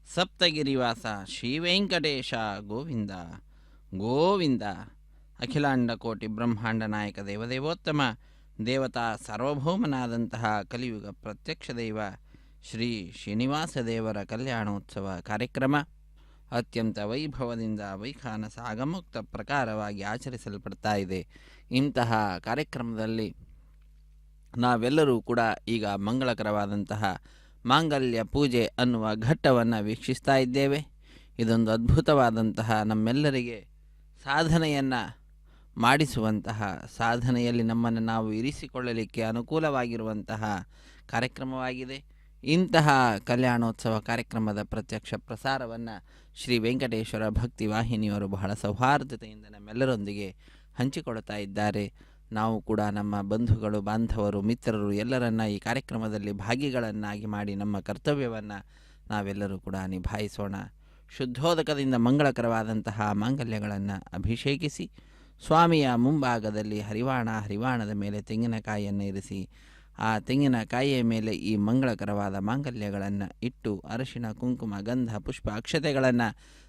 ಸಪ್ತಗಿರಿವಾಸ ಶ್ರೀವೆಂಕಟೇಶ ಗೋವಿಂದ ಗೋವಿಂದ. ಅಖಿಲಾಂಡ ಕೋಟಿ ಬ್ರಹ್ಮಾಂಡ ನಾಯಕ ದೇವದೇವೋತ್ತಮ ದೇವತಾ ಸಾರ್ವಭೌಮನಾದಂತಹ ಕಲಿಯುಗ ಪ್ರತ್ಯಕ್ಷ ದೈವ ಶ್ರೀ ಶ್ರೀನಿವಾಸ ದೇವರ ಕಲ್ಯಾಣೋತ್ಸವ ಕಾರ್ಯಕ್ರಮ ಅತ್ಯಂತ ವೈಭವದಿಂದ ವೈಖಾನಸ ಆಗಮುಕ್ತ ಪ್ರಕಾರವಾಗಿ ಆಚರಿಸಲ್ಪಡ್ತಾ ಇದೆ. ಇಂತಹ ಕಾರ್ಯಕ್ರಮದಲ್ಲಿ ನಾವೆಲ್ಲರೂ ಕೂಡ ಈಗ ಮಂಗಳಕರವಾದಂತಹ ಮಾಂಗಲ್ಯ ಪೂಜೆ ಅನ್ನುವ ಘಟ್ಟವನ್ನು ವೀಕ್ಷಿಸ್ತಾ ಇದ್ದೇವೆ. ಇದೊಂದು ಅದ್ಭುತವಾದಂತಹ ನಮ್ಮೆಲ್ಲರಿಗೆ ಸಾಧನೆಯನ್ನು ಮಾಡಿಸುವಂತಹ, ಸಾಧನೆಯಲ್ಲಿ ನಮ್ಮನ್ನು ನಾವು ಇರಿಸಿಕೊಳ್ಳಲಿಕ್ಕೆ ಅನುಕೂಲವಾಗಿರುವಂತಹ ಕಾರ್ಯಕ್ರಮವಾಗಿದೆ. ಇಂತಹ ಕಲ್ಯಾಣೋತ್ಸವ ಕಾರ್ಯಕ್ರಮದ ಪ್ರತ್ಯಕ್ಷ ಪ್ರಸಾರವನ್ನು ಶ್ರೀ ವೆಂಕಟೇಶ್ವರ ಭಕ್ತಿ ವಾಹಿನಿಯವರು ಬಹಳ ಸೌಹಾರ್ದತೆಯಿಂದ ನಮ್ಮೆಲ್ಲರೊಂದಿಗೆ ಹಂಚಿಕೊಳ್ತಾ ಇದ್ದಾರೆ. ನಾವು ಕೂಡ ನಮ್ಮ ಬಂಧುಗಳು ಬಾಂಧವರು ಮಿತ್ರರು ಎಲ್ಲರನ್ನ ಈ ಕಾರ್ಯಕ್ರಮದಲ್ಲಿ ಭಾಗಿಗಳನ್ನಾಗಿ ಮಾಡಿ ನಮ್ಮ ಕರ್ತವ್ಯವನ್ನು ನಾವೆಲ್ಲರೂ ಕೂಡ ನಿಭಾಯಿಸೋಣ. ಶುದ್ಧೋದಕದಿಂದ ಮಂಗಳಕರವಾದಂತಹ ಮಾಂಗಲ್ಯಗಳನ್ನು ಅಭಿಷೇಕಿಸಿ ಸ್ವಾಮಿಯ ಮುಂಭಾಗದಲ್ಲಿ ಹರಿವಾಣದ ಮೇಲೆ ತೆಂಗಿನಕಾಯಿಯನ್ನು ಇರಿಸಿ ಆ ತೆಂಗಿನಕಾಯಿಯ ಮೇಲೆ ಈ ಮಂಗಳಕರವಾದ ಮಾಂಗಲ್ಯಗಳನ್ನು ಇಟ್ಟು ಅರಿಶಿಣ ಕುಂಕುಮ ಗಂಧ ಪುಷ್ಪ ಅಕ್ಷತೆಗಳನ್ನು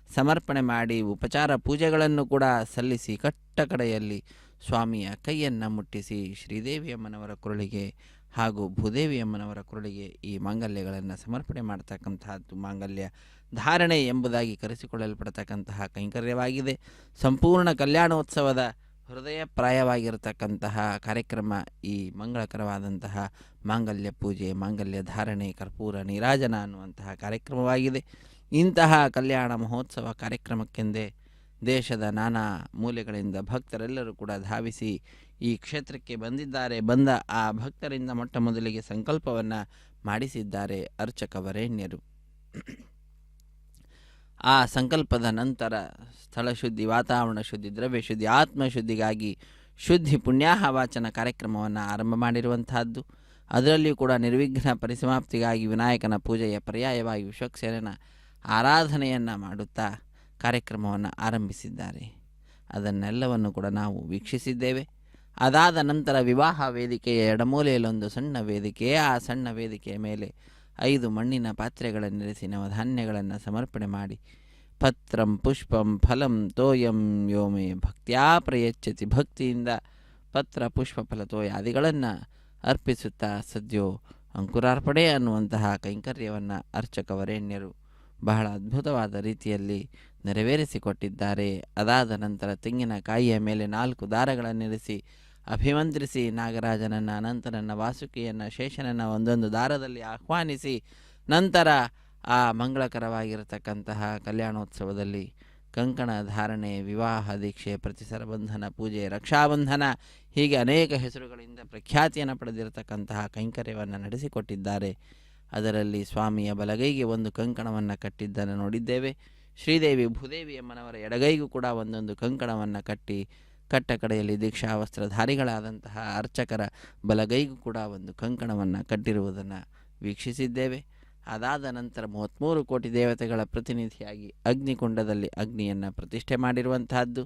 ಸಮರ್ಪಣೆ ಮಾಡಿ ಉಪಚಾರ ಪೂಜೆಗಳನ್ನು ಕೂಡ ಸಲ್ಲಿಸಿ ಕಟ್ಟಕಡೆಯಲ್ಲಿ ಸ್ವಾಮಿಯ ಕೈಯನ್ನು ಮುಟ್ಟಿಸಿ ಶ್ರೀದೇವಿಯಮ್ಮನವರ ಕುರುಳಿಗೆ ಹಾಗೂ ಭೂದೇವಿಯಮ್ಮನವರ ಕುರುಳಿಗೆ ಈ ಮಾಂಗಲ್ಯಗಳನ್ನು ಸಮರ್ಪಣೆ ಮಾಡ್ತಕ್ಕಂತಹದ್ದು ಮಾಂಗಲ್ಯ ಧಾರಣೆ ಎಂಬುದಾಗಿ ಕರೆಸಿಕೊಳ್ಳಲ್ಪಡ್ತಕ್ಕಂತಹ ಕೈಂಕರ್ಯವಾಗಿದೆ. ಸಂಪೂರ್ಣ ಕಲ್ಯಾಣೋತ್ಸವದ ಹೃದಯಪ್ರಾಯವಾಗಿರತಕ್ಕಂತಹ ಕಾರ್ಯಕ್ರಮ ಈ ಮಂಗಳಕರವಾದಂತಹ ಮಾಂಗಲ್ಯ ಪೂಜೆ, ಮಾಂಗಲ್ಯ ಧಾರಣೆ, ಕರ್ಪೂರ ನೀರಾಜನ ಅನ್ನುವಂತಹ ಕಾರ್ಯಕ್ರಮವಾಗಿದೆ. ಇಂತಹ ಕಲ್ಯಾಣ ಮಹೋತ್ಸವ ಕಾರ್ಯಕ್ರಮಕ್ಕೆಂದೇ ದೇಶದ ನಾನಾ ಮೂಲೆಗಳಿಂದ ಭಕ್ತರೆಲ್ಲರೂ ಕೂಡ ಧಾವಿಸಿ ಈ ಕ್ಷೇತ್ರಕ್ಕೆ ಬಂದಿದ್ದಾರೆ. ಬಂದ ಆ ಭಕ್ತರಿಂದ ಮೊಟ್ಟ ಮೊದಲಿಗೆ ಸಂಕಲ್ಪವನ್ನು ಮಾಡಿಸಿದ್ದಾರೆ ಅರ್ಚಕ ವರೇಣ್ಯರು. ಆ ಸಂಕಲ್ಪದ ನಂತರ ಸ್ಥಳ ಶುದ್ಧಿ, ವಾತಾವರಣ ಶುದ್ಧಿ, ದ್ರವ್ಯ ಶುದ್ಧಿ, ಆತ್ಮಶುದ್ಧಿಗಾಗಿ ಶುದ್ಧಿ ಪುಣ್ಯಾಹ ವಾಚನ ಕಾರ್ಯಕ್ರಮವನ್ನು ಆರಂಭ ಮಾಡಿರುವಂತಹದ್ದು. ಅದರಲ್ಲಿಯೂ ಕೂಡ ನಿರ್ವಿಘ್ನ ಪರಿಸಮಾಪ್ತಿಗಾಗಿ ವಿನಾಯಕನ ಪೂಜೆಯ ಪರ್ಯಾಯವಾಗಿ ವಿಶ್ವಕ್ಸೇನನ ಆರಾಧನೆಯನ್ನು ಮಾಡುತ್ತಾ ಕಾರ್ಯಕ್ರಮವನ್ನು ಆರಂಭಿಸಿದ್ದಾರೆ. ಅದನ್ನೆಲ್ಲವನ್ನು ಕೂಡ ನಾವು ವೀಕ್ಷಿಸಿದ್ದೇವೆ. ಅದಾದ ನಂತರ ವಿವಾಹ ವೇದಿಕೆಯ ಎಡಮೂಲೆಯಲ್ಲೊಂದು ಸಣ್ಣ ವೇದಿಕೆ, ಆ ಸಣ್ಣ ವೇದಿಕೆಯ ಮೇಲೆ 5 ಮಣ್ಣಿನ ಪಾತ್ರೆಗಳನ್ನಿರಿಸಿ ನವಧಾನ್ಯಗಳನ್ನು ಸಮರ್ಪಣೆ ಮಾಡಿ ಪತ್ರಂ ಪುಷ್ಪಂ ಫಲಂ ತೋಯಂ ಯೋಮೆ ಭಕ್ತ್ಯಾ ಪ್ರಯಚ್ಛತಿ, ಭಕ್ತಿಯಿಂದ ಪತ್ರ ಪುಷ್ಪ ಫಲ ತೋಯಾದಿಗಳನ್ನು ಅರ್ಪಿಸುತ್ತಾ ಸದ್ಯೋ ಅಂಕುರಾರ್ಪಣೆ ಅನ್ನುವಂತಹ ಕೈಂಕರ್ಯವನ್ನು ಅರ್ಚಕ ವರೇಣ್ಯರು ಬಹಳ ಅದ್ಭುತವಾದ ರೀತಿಯಲ್ಲಿ ನೆರವೇರಿಸಿಕೊಟ್ಟಿದ್ದಾರೆ. ಅದಾದ ನಂತರ ತೆಂಗಿನಕಾಯಿಯ ಮೇಲೆ 4 ದಾರಗಳನ್ನಿರಿಸಿ ಅಭಿಮಂತ್ರಿಸಿ ನಾಗರಾಜನನ್ನು, ಅನಂತನನ್ನು, ವಾಸುಕಿಯನ್ನು, ಶೇಷನನ್ನು ಒಂದೊಂದು ದಾರದಲ್ಲಿ ಆಹ್ವಾನಿಸಿ ನಂತರ ಆ ಮಂಗಳಕರವಾಗಿರತಕ್ಕಂತಹ ಕಲ್ಯಾಣೋತ್ಸವದಲ್ಲಿ ಕಂಕಣ ಧಾರಣೆ, ವಿವಾಹ ದೀಕ್ಷೆ, ಪ್ರತಿಸರ ಬಂಧನ ಪೂಜೆ, ರಕ್ಷಾಬಂಧನ ಹೀಗೆ ಅನೇಕ ಹೆಸರುಗಳಿಂದ ಪ್ರಖ್ಯಾತಿಯನ್ನು ಪಡೆದಿರತಕ್ಕಂತಹ ಕೈಂಕರ್ಯವನ್ನು ನಡೆಸಿಕೊಟ್ಟಿದ್ದಾರೆ. ಅದರಲ್ಲಿ ಸ್ವಾಮಿಯ ಬಲಗೈಗೆ ಒಂದು ಕಂಕಣವನ್ನು ಕಟ್ಟಿದ್ದನ್ನು ನೋಡಿದ್ದೇವೆ. ಶ್ರೀದೇವಿ ಭೂದೇವಿಯಮ್ಮನವರ ಎಡಗೈಗೂ ಕೂಡ ಒಂದೊಂದು ಕಂಕಣವನ್ನು ಕಟ್ಟಿ ಕಟ್ಟಕಡೆಯಲ್ಲಿ ದೀಕ್ಷಾ ವಸ್ತ್ರಧಾರಿಗಳಾದಂತಹ ಅರ್ಚಕರ ಬಲಗೈಗೂ ಕೂಡ ಒಂದು ಕಂಕಣವನ್ನು ಕಟ್ಟಿರುವುದನ್ನು ವೀಕ್ಷಿಸಿದ್ದೇವೆ. ಅದಾದ ನಂತರ 33 ಕೋಟಿ ದೇವತೆಗಳ ಪ್ರತಿನಿಧಿಯಾಗಿ ಅಗ್ನಿಕುಂಡದಲ್ಲಿ ಅಗ್ನಿಯನ್ನು ಪ್ರತಿಷ್ಠೆ ಮಾಡಿರುವಂತಹದ್ದು.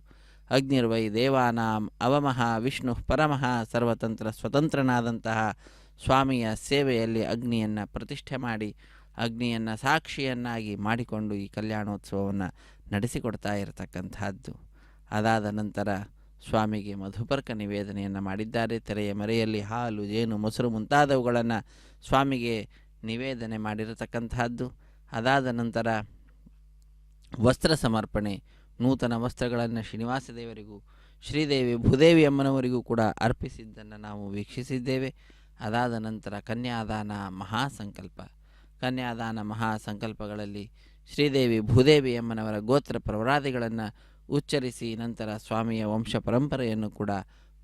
ಅಗ್ನಿರ್ವೈ ದೇವಾನಾಂ ಅವಮಃ ವಿಷ್ಣು ಪರಮಃ ಸರ್ವತಂತ್ರ ಸ್ವತಂತ್ರನಾದಂತಹ ಸ್ವಾಮಿಯ ಸೇವೆಯಲ್ಲಿ ಅಗ್ನಿಯನ್ನು ಪ್ರತಿಷ್ಠೆ ಮಾಡಿ ಅಗ್ನಿಯನ್ನು ಸಾಕ್ಷಿಯನ್ನಾಗಿ ಮಾಡಿಕೊಂಡು ಈ ಕಲ್ಯಾಣೋತ್ಸವವನ್ನು ನಡೆಸಿಕೊಡ್ತಾ ಇರತಕ್ಕಂತಹದ್ದು. ಅದಾದ ನಂತರ ಸ್ವಾಮಿಗೆ ಮಧುಪರ್ಕ ನಿವೇದನೆಯನ್ನು ಮಾಡಿದ್ದಾರೆ. ತೆರೆಯ ಮರೆಯಲ್ಲಿ ಹಾಲು, ಜೇನು, ಮೊಸರು ಮುಂತಾದವುಗಳನ್ನು ಸ್ವಾಮಿಗೆ ನಿವೇದನೆ ಮಾಡಿರತಕ್ಕಂತಹದ್ದು. ಅದಾದ ನಂತರ ವಸ್ತ್ರ ಸಮರ್ಪಣೆ, ನೂತನ ವಸ್ತ್ರಗಳನ್ನು ಶ್ರೀನಿವಾಸ ದೇವರಿಗೂ ಶ್ರೀದೇವಿ ಭೂದೇವಿ ಅಮ್ಮನವರಿಗೂ ಕೂಡ ಅರ್ಪಿಸಿದ್ದನ್ನು ನಾವು ವೀಕ್ಷಿಸಿದ್ದೇವೆ. ಅದಾದ ನಂತರ ಕನ್ಯಾದಾನ ಮಹಾಸಂಕಲ್ಪ. ಕನ್ಯಾದಾನ ಮಹಾಸಂಕಲ್ಪಗಳಲ್ಲಿ ಶ್ರೀದೇವಿ ಭೂದೇವಿ ಅಮ್ಮನವರ ಗೋತ್ರ ಪ್ರವರಾದಿಗಳನ್ನು ಉಚ್ಚರಿಸಿ ನಂತರ ಸ್ವಾಮಿಯ ವಂಶ ಪರಂಪರೆಯನ್ನು ಕೂಡ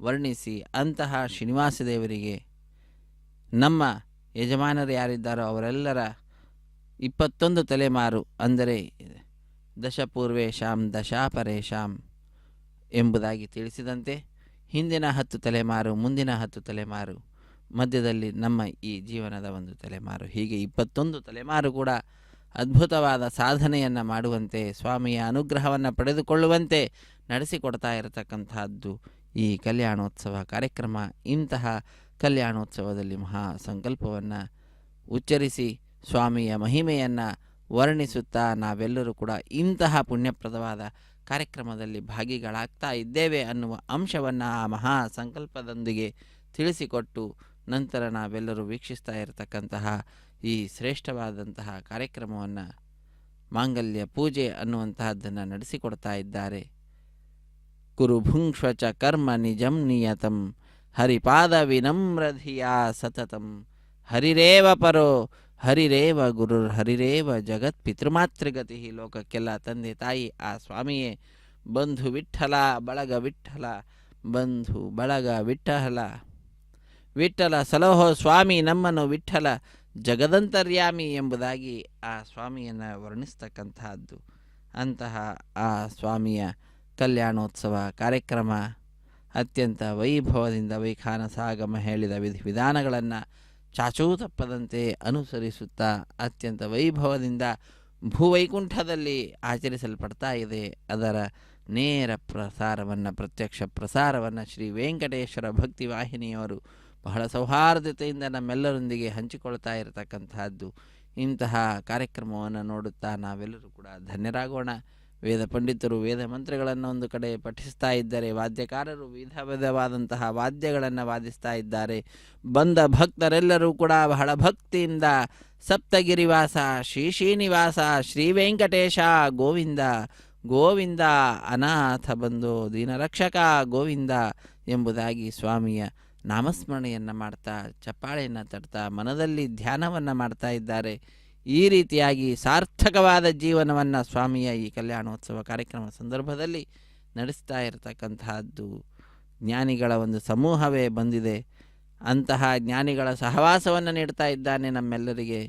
ವರ್ಣಿಸಿ ಅಂತಹ ಶ್ರೀನಿವಾಸ ದೇವರಿಗೆ ನಮ್ಮ ಯಜಮಾನರು ಯಾರಿದ್ದಾರೋ ಅವರೆಲ್ಲರ 21 ತಲೆಮಾರು ಅಂದರೆ ದಶಪೂರ್ವೇಶಾಂ ದಶಾಪರೇಶಾಂ ಎಂಬುದಾಗಿ ತಿಳಿಸಿದಂತೆ ಹಿಂದಿನ 10 ತಲೆಮಾರು, ಮುಂದಿನ 10 ತಲೆಮಾರು, ಮಧ್ಯದಲ್ಲಿ ನಮ್ಮ ಈ ಜೀವನದ ಒಂದು ತಲೆಮಾರು, ಹೀಗೆ 21 ತಲೆಮಾರು ಕೂಡ ಅದ್ಭುತವಾದ ಸಾಧನೆಯನ್ನು ಮಾಡುವಂತೆ ಸ್ವಾಮಿಯ ಅನುಗ್ರಹವನ್ನು ಪಡೆದುಕೊಳ್ಳುವಂತೆ ನಡೆಸಿಕೊಡ್ತಾ ಇರತಕ್ಕಂತಹದ್ದು ಈ ಕಲ್ಯಾಣೋತ್ಸವ ಕಾರ್ಯಕ್ರಮ. ಇಂತಹ ಕಲ್ಯಾಣೋತ್ಸವದಲ್ಲಿ ಮಹಾ ಸಂಕಲ್ಪವನ್ನು ಉಚ್ಚರಿಸಿ ಸ್ವಾಮಿಯ ಮಹಿಮೆಯನ್ನು ವರ್ಣಿಸುತ್ತಾ ನಾವೆಲ್ಲರೂ ಕೂಡ ಇಂತಹ ಪುಣ್ಯಪ್ರದವಾದ ಕಾರ್ಯಕ್ರಮದಲ್ಲಿ ಭಾಗಿಗಳಾಗ್ತಾ ಇದ್ದೇವೆ ಅನ್ನುವ ಅಂಶವನ್ನು ಆ ಮಹಾ ಸಂಕಲ್ಪದೊಂದಿಗೆ ತಿಳಿಸಿಕೊಟ್ಟು ನಂತರ ನಾವೆಲ್ಲರೂ ವೀಕ್ಷಿಸ್ತಾ ಇರತಕ್ಕಂತಹ ಈ ಶ್ರೇಷ್ಠವಾದಂತಹ ಕಾರ್ಯಕ್ರಮವನ್ನು ಮಾಂಗಲ್ಯ ಪೂಜೆ ಅನ್ನುವಂತಹದ್ದನ್ನು ನಡೆಸಿಕೊಡ್ತಾ ಇದ್ದಾರೆ. ಕುರುಭುಂಕ್ಷ್ವ ಚ ಕರ್ಮ ನಿಜಂ ನಿಯತಂ ಹರಿಪಾದ ವಿನಮ್ರಧಿಯಾ ಸತತಂ ಹರಿರೇವ ಪರೋ ಹರಿರೇವ ಗುರುರ್ ಹರಿರೇವ ಜಗತ್ ಪಿತೃಮಾತೃಗತಿ. ಲೋಕಕ್ಕೆಲ್ಲ ತಂದೆ ತಾಯಿ ಆ ಸ್ವಾಮಿಯೇ. ಬಂಧು ವಿಠಲ ಬಳಗ ವಿಠಲ, ಬಂಧು ಬಳಗ ವಿಠಲ, ವಿಠಲ ಸಲಹೋ ಸ್ವಾಮಿ ನಮ್ಮನ್ನು ವಿಠಲ ಜಗದಂತರ್ಯಾಮಿ ಎಂಬುದಾಗಿ ಆ ಸ್ವಾಮಿಯನ್ನು ವರ್ಣಿಸ್ತಕ್ಕಂತಹದ್ದು. ಅಂತಹ ಆ ಸ್ವಾಮಿಯ ಕಲ್ಯಾಣೋತ್ಸವ ಕಾರ್ಯಕ್ರಮ ಅತ್ಯಂತ ವೈಭವದಿಂದ ವೈಖಾನಸಾಗಮ ಹೇಳಿದ ವಿಧಿವಿಧಾನಗಳನ್ನು ಚಾಚೂ ತಪ್ಪದಂತೆ ಅನುಸರಿಸುತ್ತಾ ಅತ್ಯಂತ ವೈಭವದಿಂದ ಭೂವೈಕುಂಠದಲ್ಲಿ ಆಚರಿಸಲ್ಪಡ್ತಾ ಇದೆ. ಅದರ ನೇರ ಪ್ರಸಾರವನ್ನು, ಪ್ರತ್ಯಕ್ಷ ಪ್ರಸಾರವನ್ನು ಶ್ರೀ ವೆಂಕಟೇಶ್ವರ ಭಕ್ತಿ ವಾಹಿನಿಯವರು ಬಹಳ ಸೌಹಾರ್ದತೆಯಿಂದ ನಮ್ಮೆಲ್ಲರೊಂದಿಗೆ ಹಂಚಿಕೊಳ್ತಾ ಇರತಕ್ಕಂತಹದ್ದು. ಇಂತಹ ಕಾರ್ಯಕ್ರಮವನ್ನು ನೋಡುತ್ತಾ ನಾವೆಲ್ಲರೂ ಕೂಡ ಧನ್ಯರಾಗೋಣ. ವೇದ ಪಂಡಿತರು ವೇದ ಮಂತ್ರಗಳನ್ನು ಒಂದು ಕಡೆ ಪಠಿಸ್ತಾ ಇದ್ದಾರೆ, ವಾದ್ಯಕಾರರು ವಿಧ ವಿಧವಾದಂತಹ ವಾದ್ಯಗಳನ್ನು ವಾದಿಸ್ತಾ ಇದ್ದಾರೆ. ಬಂದ ಭಕ್ತರೆಲ್ಲರೂ ಕೂಡ ಬಹಳ ಭಕ್ತಿಯಿಂದ ಸಪ್ತಗಿರಿವಾಸ ಶ್ರೀ ಶ್ರೀನಿವಾಸ ಶ್ರೀ ವೆಂಕಟೇಶ ಗೋವಿಂದ ಗೋವಿಂದ ಅನಾಥ ಬಂಧೋ ದೀನರಕ್ಷಕ ಗೋವಿಂದ ಎಂಬುದಾಗಿ ಸ್ವಾಮಿಯ ನಾಮಸ್ಮರಣೆಯನ್ನು ಮಾಡ್ತಾ ಚಪ್ಪಾಳೆಯನ್ನು ತಟ್ತಾ ಮನದಲ್ಲಿ ಧ್ಯಾನವನ್ನು ಮಾಡ್ತಾ ಇದ್ದಾರೆ. ಈ ರೀತಿಯಾಗಿ ಸಾರ್ಥಕವಾದ ಜೀವನವನ್ನು ಸ್ವಾಮಿಯ ಈ ಕಲ್ಯಾಣೋತ್ಸವ ಕಾರ್ಯಕ್ರಮ ಸಂದರ್ಭದಲ್ಲಿ ನಡೆಸ್ತಾ ಇರತಕ್ಕಂತಹದ್ದು ಜ್ಞಾನಿಗಳ ಒಂದು ಸಮೂಹವೇ ಬಂದಿದೆ. ಅಂತಹ ಜ್ಞಾನಿಗಳ ಸಹವಾಸವನ್ನು ನೀಡ್ತಾ ಇದ್ದಾನೆ ನಮ್ಮೆಲ್ಲರಿಗೆ.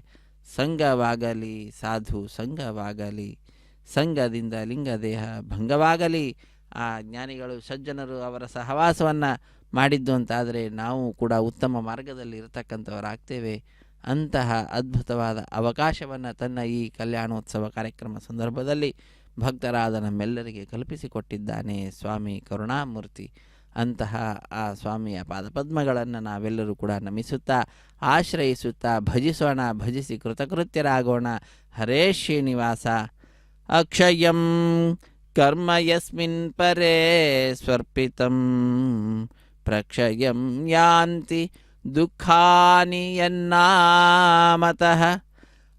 ಸಂಘವಾಗಲಿ ಸಾಧು ಸಂಘವಾಗಲಿ, ಸಂಘದಿಂದ ಲಿಂಗದೇಹ ಭಂಗವಾಗಲಿ. ಆ ಜ್ಞಾನಿಗಳು ಸಜ್ಜನರು ಅವರ ಸಹವಾಸವನ್ನು ಮಾಡಿದ್ದು ಅಂತಾದರೆ ನಾವು ಕೂಡ ಉತ್ತಮ ಮಾರ್ಗದಲ್ಲಿ ಇರತಕ್ಕಂಥವರಾಗ್ತೇವೆ. ಅಂತಹ ಅದ್ಭುತವಾದ ಅವಕಾಶವನ್ನು ತನ್ನ ಈ ಕಲ್ಯಾಣೋತ್ಸವ ಕಾರ್ಯಕ್ರಮ ಸಂದರ್ಭದಲ್ಲಿ ಭಕ್ತರಾದ ನಮ್ಮೆಲ್ಲರಿಗೆ ಕಲ್ಪಿಸಿಕೊಟ್ಟಿದ್ದಾನೆ ಸ್ವಾಮಿ ಕರುಣಾಮೂರ್ತಿ. ಅಂತಹ ಆ ಸ್ವಾಮಿಯ ಪಾದಪದ್ಮಗಳನ್ನು ನಾವೆಲ್ಲರೂ ಕೂಡ ನಮಿಸುತ್ತಾ ಆಶ್ರಯಿಸುತ್ತಾ ಭಜಿಸೋಣ, ಭಜಿಸಿ ಕೃತಕೃತ್ಯರಾಗೋಣ. ಹರೇ ಶ್ರೀನಿವಾಸ. ಅಕ್ಷಯಂ ಕರ್ಮ ಯಸ್ಮಿನ್ ಪರೇ ಸ್ವರ್ಪಿತಂ ಪ್ರಕ್ಷಯಂ ಯಾಂತಿ ದುಃಖಾನಿ ಯನ್ನಾಮತಃ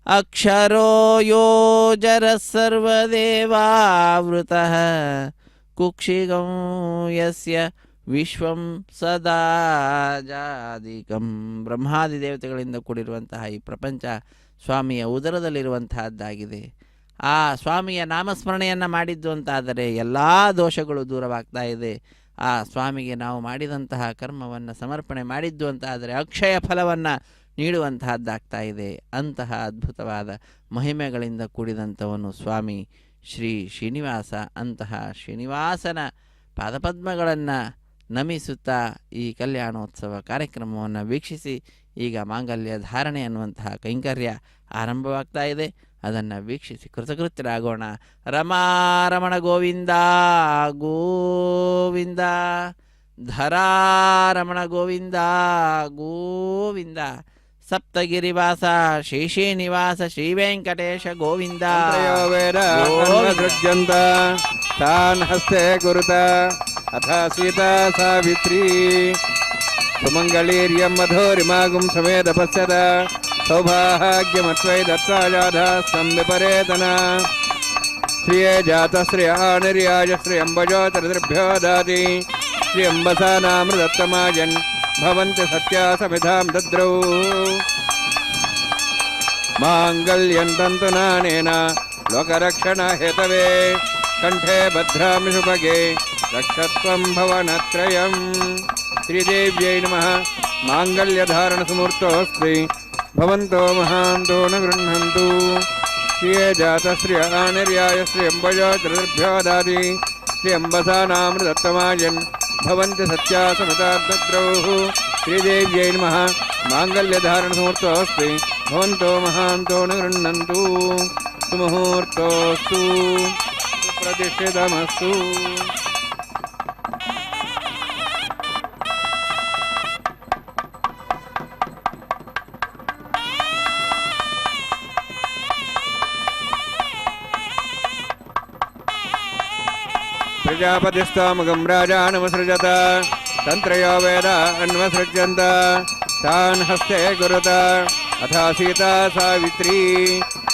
ಅಕ್ಷರೋ ಯೋಜರ ಸರ್ವದೇವಾವೃತಃ ಕುಕ್ಷಿಗಂ ಯಸ್ಯ ವಿಶ್ವಂ ಸದಾ ಜಾದಿಕಂ. ಬ್ರಹ್ಮಾದಿ ದೇವತೆಗಳಿಂದ ಕೂಡಿರುವಂತಹ ಈ ಪ್ರಪಂಚ ಸ್ವಾಮಿಯ ಉದರದಲ್ಲಿರುವಂತಹದ್ದಾಗಿದೆ. ಆ ಸ್ವಾಮಿಯ ನಾಮಸ್ಮರಣೆಯನ್ನು ಮಾಡಿದ್ದು ಅಂತಾದರೆ ಎಲ್ಲ ದೋಷಗಳು ದೂರವಾಗ್ತಾ ಇದೆ. ಆ ಸ್ವಾಮಿಗೆ ನಾವು ಮಾಡಿದಂತಹ ಕರ್ಮವನ್ನು ಸಮರ್ಪಣೆ ಮಾಡಿದ್ದು ಅಂತಾದರೆ ಅಕ್ಷಯ ಫಲವನ್ನು ನೀಡುವಂತಹದ್ದಾಗ್ತಾ ಇದೆ. ಅಂತಹ ಅದ್ಭುತವಾದ ಮಹಿಮೆಗಳಿಂದ ಕೂಡಿದಂಥವನು ಸ್ವಾಮಿ ಶ್ರೀ ಶ್ರೀನಿವಾಸ. ಅಂತಹ ಶ್ರೀನಿವಾಸನ ಪಾದಪದ್ಮಗಳನ್ನು ನಮಿಸುತ್ತಾ ಈ ಕಲ್ಯಾಣೋತ್ಸವ ಕಾರ್ಯಕ್ರಮವನ್ನು ವೀಕ್ಷಿಸಿ ಈಗ ಮಾಂಗಲ್ಯ ಧಾರಣೆ ಅನ್ನುವಂತಹ ಕೈಂಕರ್ಯ ಆರಂಭವಾಗ್ತಾ ಇದೆ. ಅದನ್ನು ವೀಕ್ಷಿಸಿ ಕೃತಕೃತ್ಯರಾಗೋಣ. ರಮಾರಮಣ ಗೋವಿಂದ ಗೋವಿಂದ, ಧರಾರಮಣ ಗೋವಿಂದ ಗೋವಿಂದ, ಸಪ್ತಗಿರಿವಾಸ ಶೇಷೇ ನಿವಾಸ ಶ್ರೀ ವೆಂಕಟೇಶ ಗೋವಿಂದ. ವೇದ ತಾನ್ ಹಸ್ತೆ ಗುರುತ ಅಥ ಸೀತಾ ಸಾವಿತ್ರಿ ಸುಮಂಗಳೀರ್ಯಂ ಮಧೋರಿಮಾಗುಂ ಸಮೇತ ಪಶ್ಯದ ಸೌಭಾಗ್ಯಮತ್ವೈ ದತ್ತಾಜಾಧಾಸ್ತಂ ವಿಪರೇತನ ಶ್ರಿಯೇ ಜಾತಶ್ರಿಯ ನಿರ್ಯಾಜ ಶ್ರಿಯಂಬಜೋತರದೃಭ್ಯೋ ದಾತಿ ಶ್ರಿಯಂಬಸಾನಾಮೃತತ್ತಮಾಜನ್ ಭವಂತಿ ಸತ್ಯಾ ಸಮಿಧಾಂ ದದ್ರೌ ಮಾಂಗಲ್ಯಂ ತಂತುನಾನೇನ ಲೋಕರಕ್ಷಣ ಹೇತವೇ ಕಂಠೆ ಭದ್ರಾಮಿ ಶುಭಗೆ ರಕ್ಷತ್ವಂ ಭವನತ್ರಯಂ. ಶ್ರೀದೇವ್ಯೈ ನಮಃ. ಮಾಂಗಲ್ಯಧಾರಣ ಸಮೂರ್ತೋಸ್ತಿ ಭವಂತೋ ಮಹಾಂತೋ ನ ಗೃಹಂತು. ಶ್ರಿಯೇ ಜಾತಶ್ರಿಯ ನಿರ್ಯಾಯ ಶ್ರಿಯಂಬಜೋತರದೃಭ್ಯೋ ದಾತಿ ಶ್ರಿಯಂಬಸಾನಾಮೃತತ್ತಮಾಜನ್ ಭವಂತಿ ಸತ್ಯಾ ಸಮತಾದ್ರೌ. ಶ್ರೀದೇವ್ಯೈ ನಮಃ. ಮಾಂಗಲ್ಯಧಾರಣ ಸಮೂರ್ತೋಸ್ತಿ ಭವಂತೋ ಮಹಾಂತೋ ನ ಗೃಹಂತು. ಸುಮುಹೂರ್ತೋಸ್ತು ಪ್ರತಿಷ್ಠಿತಮಸ್ತು. ಪ್ರಜಾಪತಿಸ್ತಾಮಗಂ ರಾಜಾನಮಸೃಜತ ತಂತ್ರಯೋ ವೇದ ಅನ್ವಸೃಜ್ಯಂತ ತಾನ್ ಹಸ್ತೆ ಗುರುತ ಅಥ ಸೀತಾ ಸಾವಿತ್ರಿ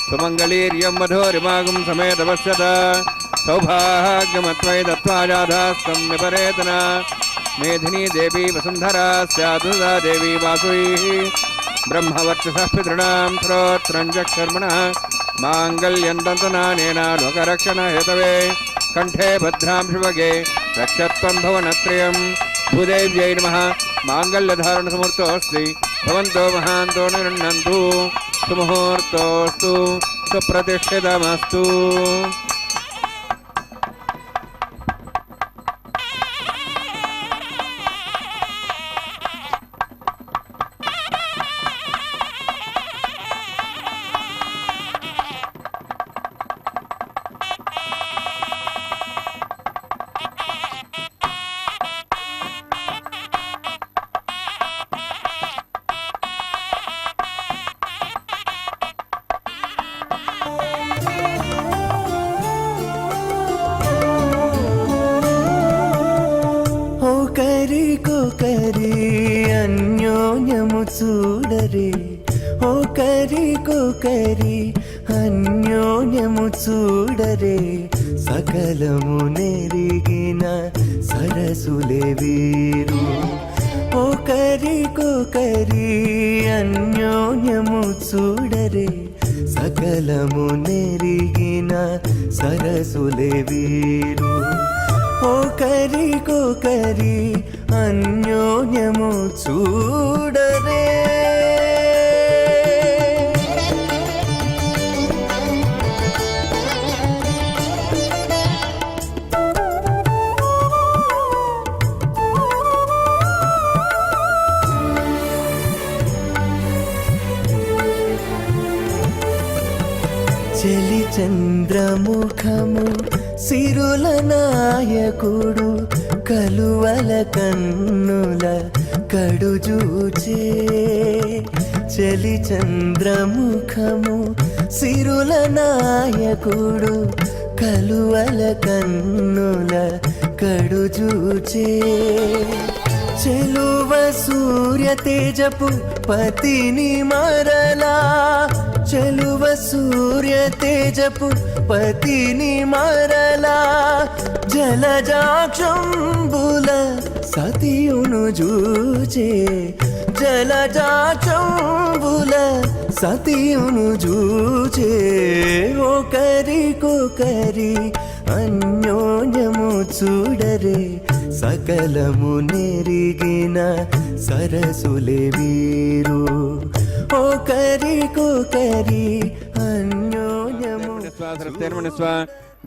ಸುಮಂಗಳೀರ್ಯಂ ಮಧೋರಿಮಾಗುಂ ಸಮೇತ ಪಶ್ಯತ ಸೌಭಾಗ್ಯಮತ್ವೈ ದತ್ವಾಜಾಧಾಸ್ತಂ ವಿಪರೇತನ ಮೇಧಿನಿ ದೇವಿ ವಸುಂಧರಾ ಸ್ಯಾತ್ ಸದಾ ದೇವಿ ವಾಸುಯೀ ಬ್ರಹ್ಮವರ್ಚಸಃ ಪಿತॄಣಾಂ ಶ್ರೋತ್ರಂ ಚಕ್ಷುರ್ಮಣಃ ಮಾಂಗಲ್ಯಂ ತಂತುನಾನೇನ ಲೋಕರಕ್ಷಣ ಹೇತವೇ ಕಂಠೆ ಭದ್ರಾಂ ಶುಭಗೆ ರಕ್ಷತ್ವಂ ಭವನತ್ರಯಂ. ಭೂದೇವ್ಯೈ ನಮಃ. ಮಾಂಗಲ್ಯಧಾರಣ ಸಮೂರ್ತೋಸ್ತಿ ಭವಂತೋ ಮಹಾಂತೋ ನ ಗೃಹಂತು. ಸುಮುಹೂರ್ತೋಸ್ತು ಸುಪ್ರತಿಷ್ಠಿತಮಸ್ತು. అన్యోన్యము చూడరే ఓ కరి కోకరి అన్యోన్యము చూడరే సకలము నెరిగిన సరసులే వీరు ఓ కరి కోకరి అన్యోన్యము చూడరే సకలము నెరిగిన సరసులే వీరు ఓ కరి కోకరి అన్యోన్యము చూడరే. చెలి చంద్రముఖము సిరుల నాయకుడు కలువల కన్నుల కడుజూచే చెలి చంద్రముఖము సిరుల నాయకుడు కలువల కన్నుల కడుజూచే చెలువ సూర్య తేజపు పతిని మరలా చెలువ సూర్య తేజపు పతిని మరలా జలజాక్షంబుల సతియును జూచే జలజాక్షంబుల సతియును జూచే ఒకరికొకరి అన్యోన్యము చూడరే సకలము నెరిగిన సరసులే వీరు ఒకరికొకరి అన్యోన్యము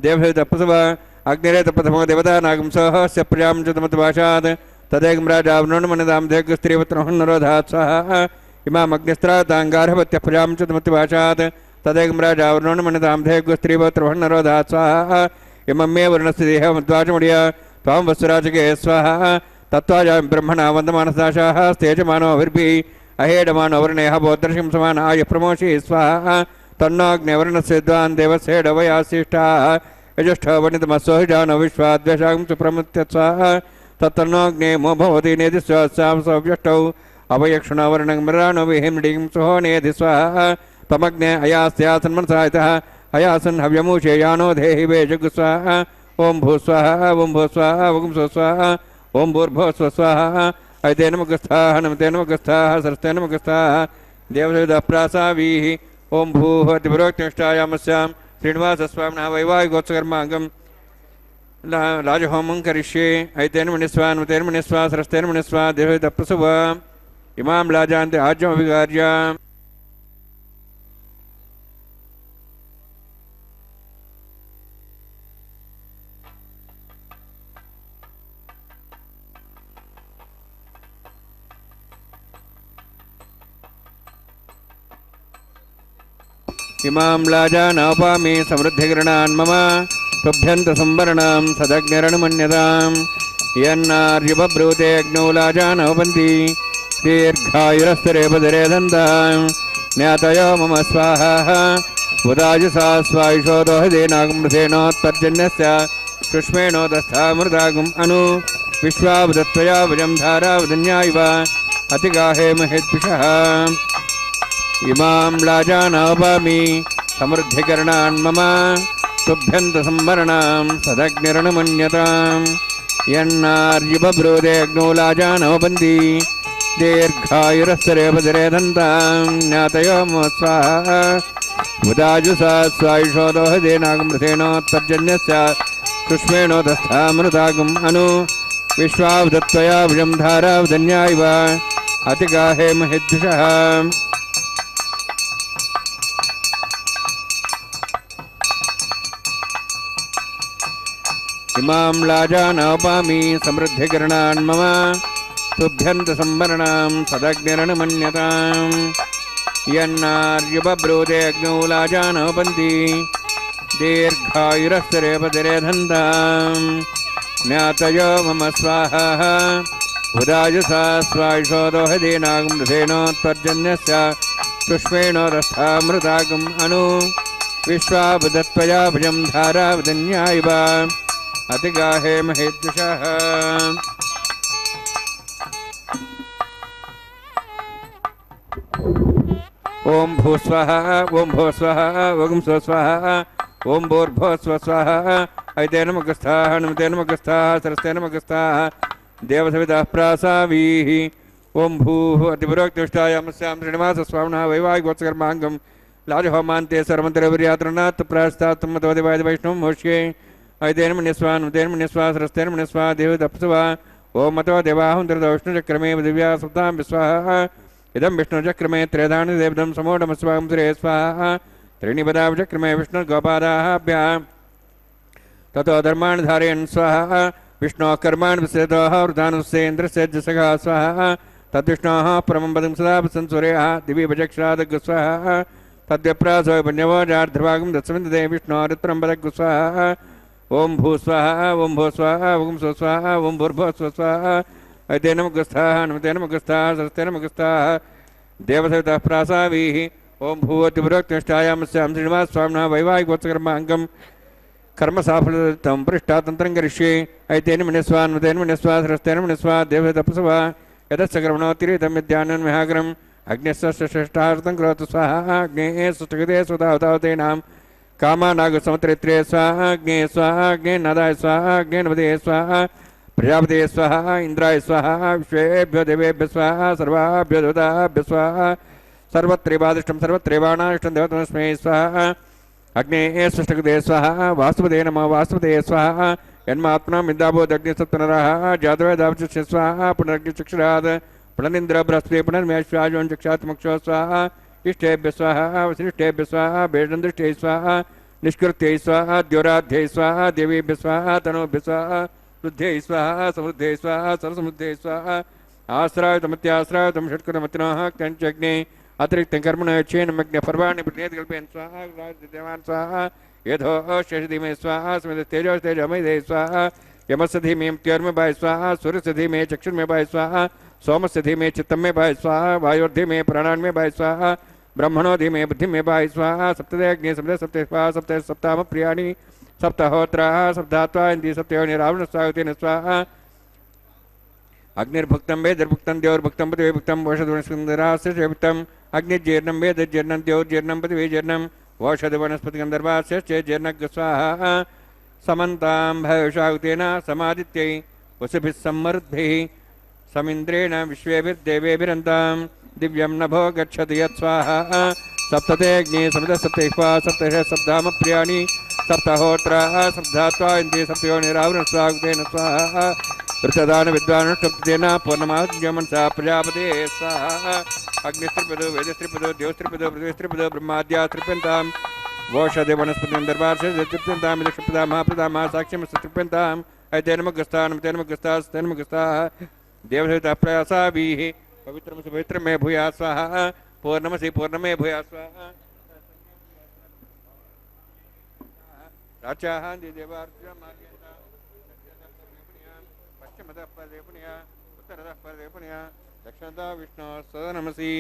దేవహ अग्निरेत प्रथमो देवता नागंसः स्य प्रजां चतुमतभाषात् तदेकं राजावृणमनदां देहस्त्रीवत्रोहन्नरोधात् स्वाहा इमाम् अग्निस्त्राताङ्गारभत्यः प्रजां चतुमतभाषात् तदेकं राजावृणमनदां देहस्त्रीवत्रोहन्नरोधात् स्वाहा इमं मे वर्णस्य देहमद्वाचमडिय त्वां वत्सराजके स्वाहा तत्त्वाजां ब्रह्मणा वन्दमानसदाशाः स्तेजमानोभिर्भिः अहेडमानो वर्णयः बोद्धर्षिं समानाय प्रमोषि स्वाहा तन्नाग्नेवर्णस्य विद्वान् देवस्येडवयासिष्ठाः यजुष्ठो वनितमस्सो जानो विश्वाद्वेषां च प्रमुत्य स्वाहा तत्तन्नाग्ने मो भवति नेति स्वास्यां सव्यष्टौ अवयक्षुणावर्णं मृणानो विहिमृडिं सुहो नेति स्वाहा तमग्ने अयास्यासन्मनसायतः अयासन् हव्यमूषे यानो देहि वेजगु स्वाहा ओं भूस्वाहा ओं भूस्वाहा ओं स्वाहा ओं भूर्भुवः स्वाहा ऐतेन मुखस्थाः नमतेन मुखस्थाः सरस्तेन मुखस्थाः देवसविदप्रासावीः ओं भूः अतिपुरोक्तिष्ठायामस्यां श्रीनिवासस्वामिनः वैवाहिकोत्सकर्माङ्गं राजहोमं करिष्ये ऐतेन मुनिस्वा नमतेन मुनिस्वा सरस्तेन मुनिस्वा देवसविदप्रसुव इमां लाजान्ते आज्यमभिकार्य इमां लाजानापामि समृद्धिकरणान् मम तुभ्यन्तसंवरणां सदग्निरणमन्यतां यन्नार्यबब्रूते अग्नौ लाजानवपन्ति दीर्घायुरस्तरे बदरे दन्तां ज्ञातयो मम स्वाहा उदाजुसा स्वायुषोदोहदेनागमृथेनोत्पर्जन्यस्य सुष्मेणोदस्थामृतागुम् अनु विश्वावदत्वया भुजं धारावदन्या इव अतिगाहे महेद्विषः इमां लाजानापामि समृद्धिकरणान् मम तुभ्यन्तसंवरणां सदग्निरणमन्यतां यन्नार्यबब्रूते अग्नौ लाजानवपन्ति दीर्घायुरस्तरे बदरे दन्तां ज्ञातयो मम स्वाहा उदाजुसा स्वायुषोदोहदेनागमृथेनोत्पर्जन्यस्य सुष्मेणोदस्थामृतागुम् अनु विश्वावदत्वया भुजं धारावदन्या इव अतिगाहे महेद्विषः इमां लाजानापामि समृद्धिकरणान् मम तुभ्यन्तसंवरणां सदग्निरणमन्यतां यन्नार्यबब्रूते अग्नौ लाजानवपन्ति दीर्घायुरस्तरे बदरे दन्तां ज्ञातयो मम स्वाहा उदाजुसा स्वायुषोदोहदेनागमृथेनोत्पर्जन्यस्य सुष्मेणोदस्थामृतागुम् अनु विश्वावदत्वया भुजं धारावदन्या इव अतिगाहे महेद्विषः ओं भूस्वाहा ओं भूस्वाहा ओं स्वस्वाहा ओं भूर्भुवः स्वाहा ऐतेन मुखस्थाः नमतेन मुखस्थाः सरस्तेन मुखस्थाः देवसविदः प्रासावीः ओं भूः अतिपुरोक्तिष्ठायामस्यां श्रीनिवासस्वामिनः वैवाहिकोत्सकर्माङ्गं लाजहोमान्ते सर्वमन्त्रवीर्यात्रनात् प्रास्तात् मतोदिवादिवैष्णवं मोक्ष्ये ऐतेन मुनिस्वा नमतेन मुनिस्वा सरस्तेन मुनिस्वा देवदप्सुवा ओं मतो देवाहुन्द्रदो विष्णुचक्रमे दिव्या सुतां विस्वाहा इदं विष्णुचक्रमे त्रेधानि देवदं समोढमस्वां श्रे स्वाहा त्रीणि पदाचक्रमे विष्णुर्गोपादाभ्यां ततो धर्माणि धारयन् स्वाहा विष्णोः कर्माणि विसेतोः वृधानुस्येन्द्रस्य जसगा स्वाहा तद्विष्णोः परमं पदं सदा संसूर्यः दिवि भजक्षरादग् स्वाहा तद्व्यप्रासो पुण्यवो जार्धभागं दत्समिन्दते विष्णोरुत्रं पदग् स्वाहा ओं भूस्वाहा ओं भूस्वाहा ओं स्वस्वाहा ओं भूर्भुवः स्वस्वाहा ऐतेन मुखस्थाः नमतेन मुखस्थाः सरस्तेन मुखस्थाः देवसवितः प्रासावीः ओं भूवतिपुरोक्तिष्ठायामस्यां श्रीनिवासस्वामिनः वैवाहिकोत्सकर्माङ्गं कर्मसाफल्यं पृष्ठातन्त्रं करिष्ये ऐतेन मुनिस्वा नमतेन मुनिस्वा सरस्तेन मुनिस्वा देवसवितप्सुवा यतस्य कर्मणोत्तिरितं विद्यानं विहाग्रम् अग्निस्य श्रेष्ठार्थं करोतु स्वाहा अग्नेः सुष्ठुकृते सुतावतावतेनां कामानागसमत्रित्रे स्वाहा अग्ने स्वाहा अग्ने नदाय स्वाहा अग्ने नवदे स्वाहा प्रजापते स्वाहा इंद्राय स्वाहा विश्वेभ्यो देवेभ्य स्वाहा सर्वाभ्यो देवताभ्य स्वाहा सर्वत्रैवादिष्टं सर्वत्रैवाणादिष्टं देवतमस्मै स्वाहा अग्ने सृष्टकृते स्वाहा वासुपदे नमः वासुपदे स्वाहा यन्मात्मना मिन्दाबोधग्निसत्पुनरः जातवेदावचिष्य स्वाहा पुनरग्निचक्षुरात् पुनरिन्द्र बृहस्पति पुनर्मेश्वाजोन् चक्षात् मोक्षो स्वाहा इष्टेभ्य स्वाहा वसिष्ठेभ्य स्वाहा बेडन्दृष्टे स्वाहा निष्कृत्यै स्वाहा द्योराध्यै स्वाहा देवीभ्य स्वाहा तनोभ्य स्वाहा वृद्ध्यै स्वाहा समृद्ध्यै स्वाहा सरसमुद्ध्यै स्वाहा आश्रायतमत्याश्रायतं षट्कृतमतिनः कञ्चग्ने अतिरिक्तं कर्मण क्षेनमग्ने पर्वाणि कल्पयन् स्वाहा देवान् स्वाहा यथो शेषधीमे स्वाहा स्मृतेजो तेजमय स्वाहा यमस्य धीमे मृत्योर्मे स्वाहा सूर्यस्य धीमे चक्षुर्मे स्वाहा सोमस्य धीमे चित्तमे स्वाहा वायोर्धीमे प्राणान्मे स्वाहा ब्रह्मणो धीमे बुद्धिमे स्वाहा सप्तदे अग्नि सप्त सप्त स्वाहा सप्त सप्ताम प्रियाणि सप्तहोत्राः सप्तात्वा इन्द्रिय सप्तयोनिरावण स्वाहा स्वाहा अग्निर्भुक्तं वेदर्भुक्तं द्योर्भुक्तं पृथिवीभुक्तं वोषधवनस्कन्धरास्यभुक्तम् अग्निर्जीर्णं वेदजीर्णं द्योर्जीर्णं पृथिवीजीर्णं वोषधवनस्पतिगन्धर्वास्य जीर्णज्ञ स्वाहा समन्तां भविषाहुतेन समादित्यै वसुभिः सम्मरुद्भिः समिन्द्रेण विश्वेभिर्देवेभिरन्तां दिव्यं नभो गच्छति यत्स्वाहा सप्तते अग्नि समित सप्तैः सप्तश सप्ताम प्रियाणि सप्तहोत्राः सप्तात्वा इन्द्रिय सप्तयोनिरावृण स्वाहुतेन स्वाहा वृतदान विद्वानुष्टप्तेन पूर्णमाद्यमनसा प्रजापते स्वाहा अग्निस्त्रिपदो वेदस्त्रिपदो द्योस्त्रिपदो पृथ्वीस्त्रिपदो ब्रह्माद्या तृप्यन्तां वोषधे वनस्पतिं दर्भार्षे तृप्यन्तां लक्ष्मीप्रदा महाप्रदा साक्ष्यमस्तृप्यन्ताम् ऐतेनमुग्रस्ताः देवसहिता प्रयासाभिः पवित्रं सुपवित्रं मे भूया स्वाहा पूर्णमसि पूर्णमे भूया स्वाहा राचाः पश्चिमतः परदेपुण्या उत्तरतः परदेपुण्या दक्षिणतः विष्णोः सदनमसि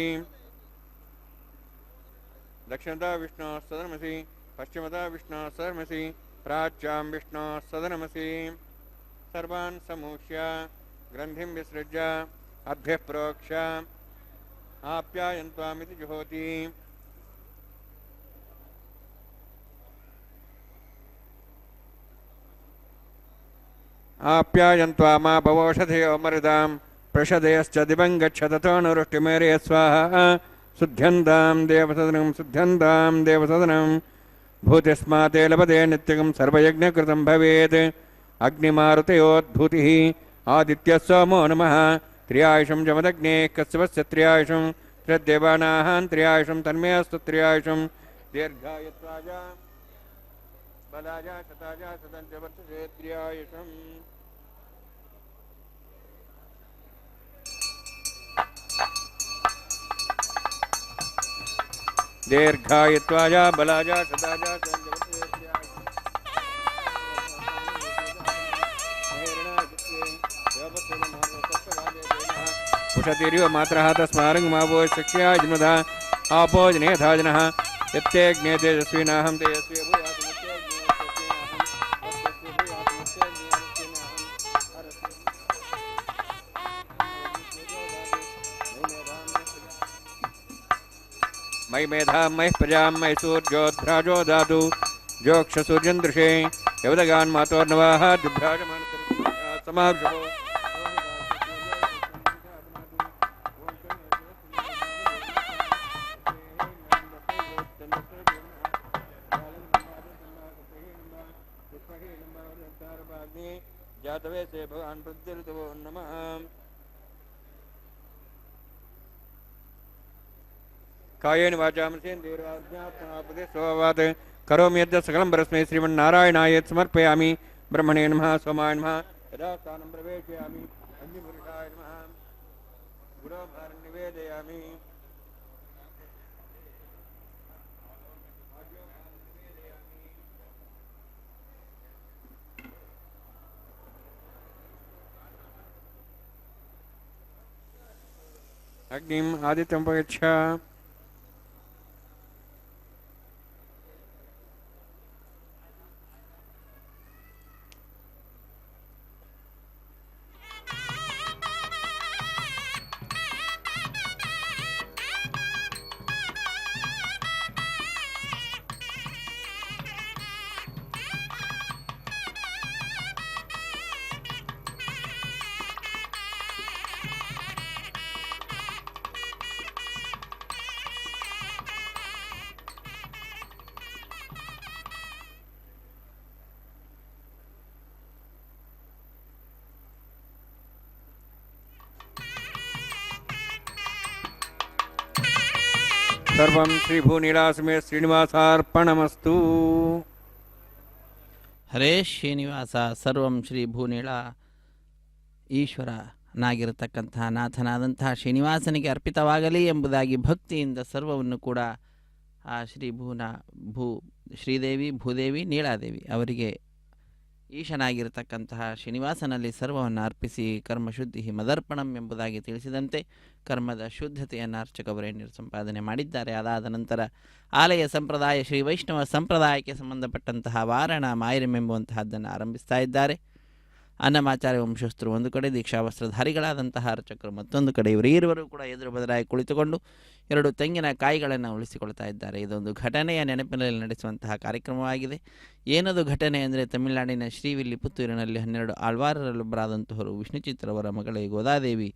दक्षिणतः विष्णोः सदनमसि पश्चिमतः विष्णोः सदनमसि प्राच्यां विष्णोः सदनमसि सर्वान् समूह्य ग्रन्थिं विसृज्य अभ्यः प्रोक्ष आप्यायन्त्वामिति जुहोति आप्यायन्त्वामापवोषधयो मरुदां प्रषदयश्च दिवं गच्छ ततो नुरुष्टिमेरय स्वाहा शुद्ध्यन्तां देवसदनं भूतिस्माते लभते नित्यं सर्वयज्ञकृतं भवेत् अग्निमारुतयोद्भूतिः आदित्यः सोमो नमः त्र्यायुषं जमदग्ने कस्यपस्य त्र्यायुषं त्र्यदेवानाः त्र्यायुषं तन्मे अस्तु त्र्यायुषं दीर्घायुत्वाय बलाय शताय शतं च वर्तते त्र्यायुषम् दीर्घायुत्वाय बलाय शताय शतं च वर्तते उषतिरिव मात्रः तस्मारङ्गमावो शक्ष्या जन्मधा आपो जनेधा जनः यत्तेऽग्ने तेजस्विनाहं तेजस्वी मयि मेधां मयि प्रजां मयि सूर्योद्भ्राजो दातु जोक्षसूर्यन्दृशे यवदगान् मातोर्नवाः दुभ्राजमानः समाभ्यो जातवे से भगवान प्रद्युल्तवो नमः कायेन वाचा मनसेन्द्रियैर्वाज्ञात्मनापदेशोऽवात् करोमि यद्यत् सकलं परस्मै श्रीमन्नारायणायेति समर्पयामि ब्रह्मणे नमः सोमाय नमः यदा स्थानं प्रवेशयामि अग्निपुरुषाय नमः गुरोभारं निवेदयामि अग्निम् आदित्यं पगच्छ ಸರ್ವಂ ಶ್ರೀಭೂನೀಲಾಸಮೇ ಶ್ರೀನಿವಾಸಾರ್ಪಣಮಸ್ತು. ಹರೇ ಶ್ರೀನಿವಾಸ. ಸರ್ವಂ ಶ್ರೀ ಭೂನೀಳ ಈಶ್ವರನಾಗಿರತಕ್ಕಂತಹ ನಾಥನಾದಂತಹ ಶ್ರೀನಿವಾಸನಿಗೆ ಅರ್ಪಿತವಾಗಲಿ ಎಂಬುದಾಗಿ ಭಕ್ತಿಯಿಂದ ಸರ್ವವನ್ನು ಕೂಡ ಆ ಶ್ರೀದೇವಿ ಭೂದೇವಿ ನೀಳಾದೇವಿ ಅವರಿಗೆ ಈಶನಾಗಿರತಕ್ಕಂತಹ ಶ್ರೀನಿವಾಸನಲ್ಲಿ ಸರ್ವವನ್ನು ಅರ್ಪಿಸಿ ಕರ್ಮಶುದ್ಧಿ ಮದರ್ಪಣಂ ಎಂಬುದಾಗಿ ತಿಳಿಸಿದಂತೆ ಕರ್ಮದ ಶುದ್ಧತೆಯನ್ನು ಅರ್ಚಕವರೇಣ್ಯರು ಸಂಪಾದನೆ ಮಾಡಿದ್ದಾರೆ. ಅದಾದ ನಂತರ ಆಲಯ ಸಂಪ್ರದಾಯ ಶ್ರೀ ವೈಷ್ಣವ ಸಂಪ್ರದಾಯಕ್ಕೆ ಸಂಬಂಧಪಟ್ಟಂತಹ ವಾರಣ ಮಾಯರಂ ಎಂಬುವಂತಹದ್ದನ್ನು ಆರಂಭಿಸ್ತಾ ಇದ್ದಾರೆ. ಅನ್ನಮಾಚಾರ್ಯ ವಂಶಸ್ಥರು ಒಂದು ಕಡೆ, ದೀಕ್ಷಾವಸ್ತ್ರಧಾರಿಗಳಾದಂತಹ ಅರ್ಚಕರು ಮತ್ತೊಂದು ಕಡೆ, ಇವರೀರುವರು ಕೂಡ ಎದುರು ಬದಲಾಗಿ ಕುಳಿತುಕೊಂಡು 2 ತೆಂಗಿನ ಕಾಯಿಗಳನ್ನು ಉಳಿಸಿಕೊಳ್ತಾ ಇದ್ದಾರೆ. ಇದೊಂದು ಘಟನೆಯ ನೆನಪಿನಲ್ಲಿ ನಡೆಸುವಂತಹ ಕಾರ್ಯಕ್ರಮವಾಗಿದೆ. ಏನದು ಘಟನೆ ಅಂದರೆ, ತಮಿಳುನಾಡಿನ ಶ್ರೀವಿಲ್ಲಿಪುತ್ತೂರಿನಲ್ಲಿ 12 ಆಳ್ವಾರರಲ್ಲೊಬ್ಬರಾದಂತಹವರು ವಿಷ್ಣುಚಿತ್ರವರ ಮಗಳೇ ಗೋದಾದೇವಿ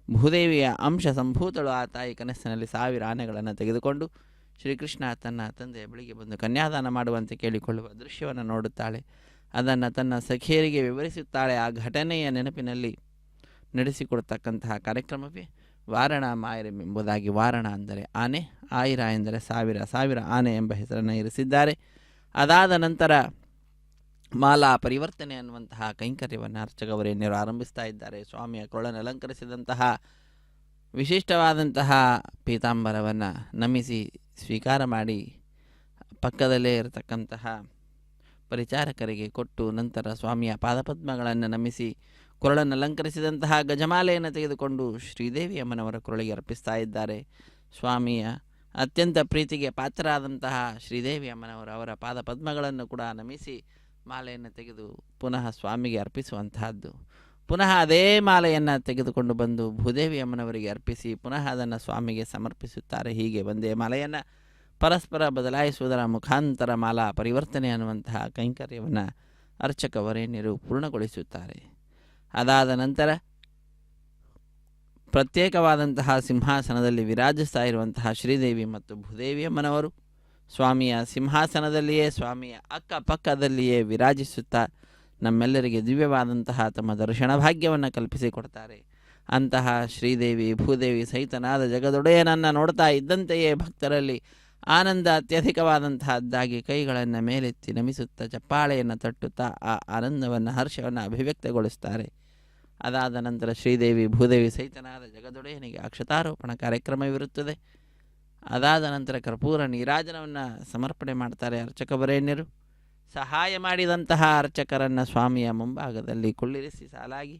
ಭೂದೇವಿಯ ಅಂಶ ಸಂಭೂತಳು. ಆ ತಾಯಿ ಕನಸಿನಲ್ಲಿ 1000 ಆನೆಗಳನ್ನು ತೆಗೆದುಕೊಂಡು ಶ್ರೀಕೃಷ್ಣ ತನ್ನ ತಂದೆಯ ಬಳಿಗೆ ಬಂದು ಕನ್ಯಾದಾನ ಮಾಡುವಂತೆ ಕೇಳಿಕೊಳ್ಳುವ ದೃಶ್ಯವನ್ನು ನೋಡುತ್ತಾಳೆ. ಅದನ್ನು ತನ್ನ ಸಖಿಯರಿಗೆ ವಿವರಿಸುತ್ತಾಳೆ. ಆ ಘಟನೆಯ ನೆನಪಿನಲ್ಲಿ ನಡೆಸಿಕೊಡ್ತಕ್ಕಂತಹ ಕಾರ್ಯಕ್ರಮವೇ ವಾರಣ ಮಾಯರಂ ಎಂಬುದಾಗಿ. ವಾರಣ ಅಂದರೆ ಆನೆ, ಆಯಿರ ಎಂದರೆ 1000 ಆನೆ ಎಂಬ ಹೆಸರನ್ನು ಇರಿಸಿದ್ದಾರೆ. ಅದಾದ ನಂತರ ಮಾಲಾ ಪರಿವರ್ತನೆ ಅನ್ನುವಂತಹ ಕೈಂಕರ್ಯವನ್ನು ಅರ್ಚಕವರೇಣ್ಯರು ಆರಂಭಿಸ್ತಾ ಇದ್ದಾರೆ. ಸ್ವಾಮಿಯ ಕೊಳನ್ನು ಅಲಂಕರಿಸಿದಂತಹ ವಿಶಿಷ್ಟವಾದಂತಹ ಪೀತಾಂಬರವನ್ನು ನಮಿಸಿ ಸ್ವೀಕಾರ ಮಾಡಿ ಪಕ್ಕದಲ್ಲೇ ಇರತಕ್ಕಂತಹ ಪರಿಚಾರಕರಿಗೆ ಕೊಟ್ಟು ನಂತರ ಸ್ವಾಮಿಯ ಪಾದಪದ್ಮಗಳನ್ನು ನಮಿಸಿ ಕೊರಳನ್ನು ಅಲಂಕರಿಸಿದಂತಹ ಗಜಮಾಲೆಯನ್ನು ತೆಗೆದುಕೊಂಡು ಶ್ರೀದೇವಿ ಅಮ್ಮನವರ ಕೊರಳಿಗೆ ಅರ್ಪಿಸ್ತಾ ಇದ್ದಾರೆ. ಸ್ವಾಮಿಯ ಅತ್ಯಂತ ಪ್ರೀತಿಗೆ ಪಾತ್ರರಾದಂತಹ ಶ್ರೀದೇವಿ ಅಮ್ಮನವರು ಅವರ ಪಾದಪದ್ಮಗಳನ್ನು ಕೂಡ ನಮಿಸಿ ಮಾಲೆಯನ್ನು ತೆಗೆದು ಪುನಃ ಸ್ವಾಮಿಗೆ ಅರ್ಪಿಸುವಂತಹದ್ದು. ಪುನಃ ಅದೇ ಮಾಲೆಯನ್ನು ತೆಗೆದುಕೊಂಡು ಬಂದು ಭೂದೇವಿ ಅಮ್ಮನವರಿಗೆ ಅರ್ಪಿಸಿ ಪುನಃ ಅದನ್ನು ಸ್ವಾಮಿಗೆ ಸಮರ್ಪಿಸುತ್ತಾರೆ. ಹೀಗೆ ಒಂದೇ ಮಾಲೆಯನ್ನು ಪರಸ್ಪರ ಬದಲಾಯಿಸುವುದರ ಮುಖಾಂತರ ಮಾಲಾ ಪರಿವರ್ತನೆ ಅನ್ನುವಂತಹ ಕೈಂಕರ್ಯವನ್ನು ಅರ್ಚಕವರೇಣ್ಯರು ಪೂರ್ಣಗೊಳಿಸುತ್ತಾರೆ. ಅದಾದ ನಂತರ ಪ್ರತ್ಯೇಕವಾದಂತಹ ಸಿಂಹಾಸನದಲ್ಲಿ ವಿರಾಜಿಸ್ತಾ ಇರುವಂತಹ ಶ್ರೀದೇವಿ ಮತ್ತು ಭೂದೇವಿಯಮ್ಮನವರು ಸ್ವಾಮಿಯ ಸಿಂಹಾಸನದಲ್ಲಿಯೇ ಸ್ವಾಮಿಯ ಅಕ್ಕಪಕ್ಕದಲ್ಲಿಯೇ ವಿರಾಜಿಸುತ್ತಾ ನಮ್ಮೆಲ್ಲರಿಗೆ ದಿವ್ಯವಾದಂತಹ ತಮ್ಮ ದರ್ಶನ ಭಾಗ್ಯವನ್ನು ಕಲ್ಪಿಸಿಕೊಡ್ತಾರೆ. ಅಂತಹ ಶ್ರೀದೇವಿ ಭೂದೇವಿ ಸಹಿತನಾದ ಜಗದೊಡೆಯನನ್ನು ನೋಡ್ತಾ ಇದ್ದಂತೆಯೇ ಭಕ್ತರಲ್ಲಿ ಆನಂದ ಅತ್ಯಧಿಕವಾದಂತಹದ್ದಾಗಿ ಕೈಗಳನ್ನು ಮೇಲೆತ್ತಿ ನಮಿಸುತ್ತಾ ಚಪ್ಪಾಳೆಯನ್ನು ತಟ್ಟುತ್ತಾ ಆ ಆನಂದವನ್ನು ಹರ್ಷವನ್ನು ಅಭಿವ್ಯಕ್ತಗೊಳಿಸ್ತಾರೆ. ಅದಾದ ನಂತರ ಶ್ರೀದೇವಿ ಭೂದೇವಿ ಸಹಿತನಾದ ಜಗದೊಡೆಯನಿಗೆ ಅಕ್ಷತಾರೋಪಣ ಕಾರ್ಯಕ್ರಮವಿರುತ್ತದೆ. ಅದಾದ ನಂತರ ಕರ್ಪೂರ ನೀರಾಜನವನ್ನು ಸಮರ್ಪಣೆ ಮಾಡ್ತಾರೆ ಅರ್ಚಕವರೇಣ್ಯರು. ಸಹಾಯ ಮಾಡಿದಂತಹ ಅರ್ಚಕರನ್ನು ಸ್ವಾಮಿಯ ಮುಂಭಾಗದಲ್ಲಿ ಕುಳ್ಳಿರಿಸಿ ಸಾಲಾಗಿ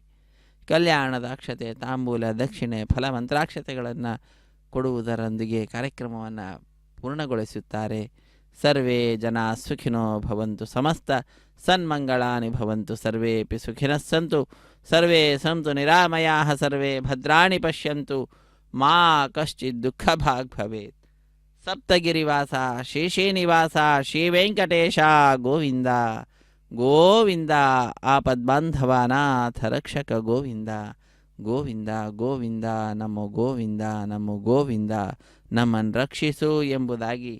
ಕಲ್ಯಾಣದ ಅಕ್ಷತೆ, ತಾಂಬೂಲ, ದಕ್ಷಿಣೆ, ಫಲ ಮಂತ್ರಾಕ್ಷತೆಗಳನ್ನು ಕೊಡುವುದರೊಂದಿಗೆ ಕಾರ್ಯಕ್ರಮವನ್ನು ಪೂರ್ಣಗೊಳಿಸುತ್ತಾರೆ. ಸರ್ವೇ ಜನ ಸುಖಿನೋ ಭವಂತು, ಸಮಸ್ತ ಸನ್ಮಂಗಳಾನಿ ಭವಂತು, ಸರ್ವೇಪಿ ಸುಖಿನಃ ಸಂತು, ಸರ್ವೇ ಸಂತು ನಿರಾಮಯಾಃ, ಸರ್ವೇ ಭದ್ರಾಣಿ ಪಶ್ಯಂತು, ಮಾ ಕಶ್ಚಿತ್ ದುಃಖ ಭಾಗ್ ಭವೇತ್. ಸಪ್ತಗಿರಿವಾಸ ಶೇಷೇನಿವಾಸ ಶ್ರೀ ವೆಂಕಟೇಶ ಗೋವಿಂದ ಗೋವಿಂದ. ಆಪದ್ಬಾಂಧವಾನಾಥ ರಕ್ಷಕ ಗೋವಿಂದ ಗೋವಿಂದ ಗೋವಿಂದ. ನಮೋ ಗೋವಿಂದ ನಮೋ ಗೋವಿಂದ, ನಮ್ಮನ್ನು ರಕ್ಷಿಸು ಎಂಬುದಾಗಿ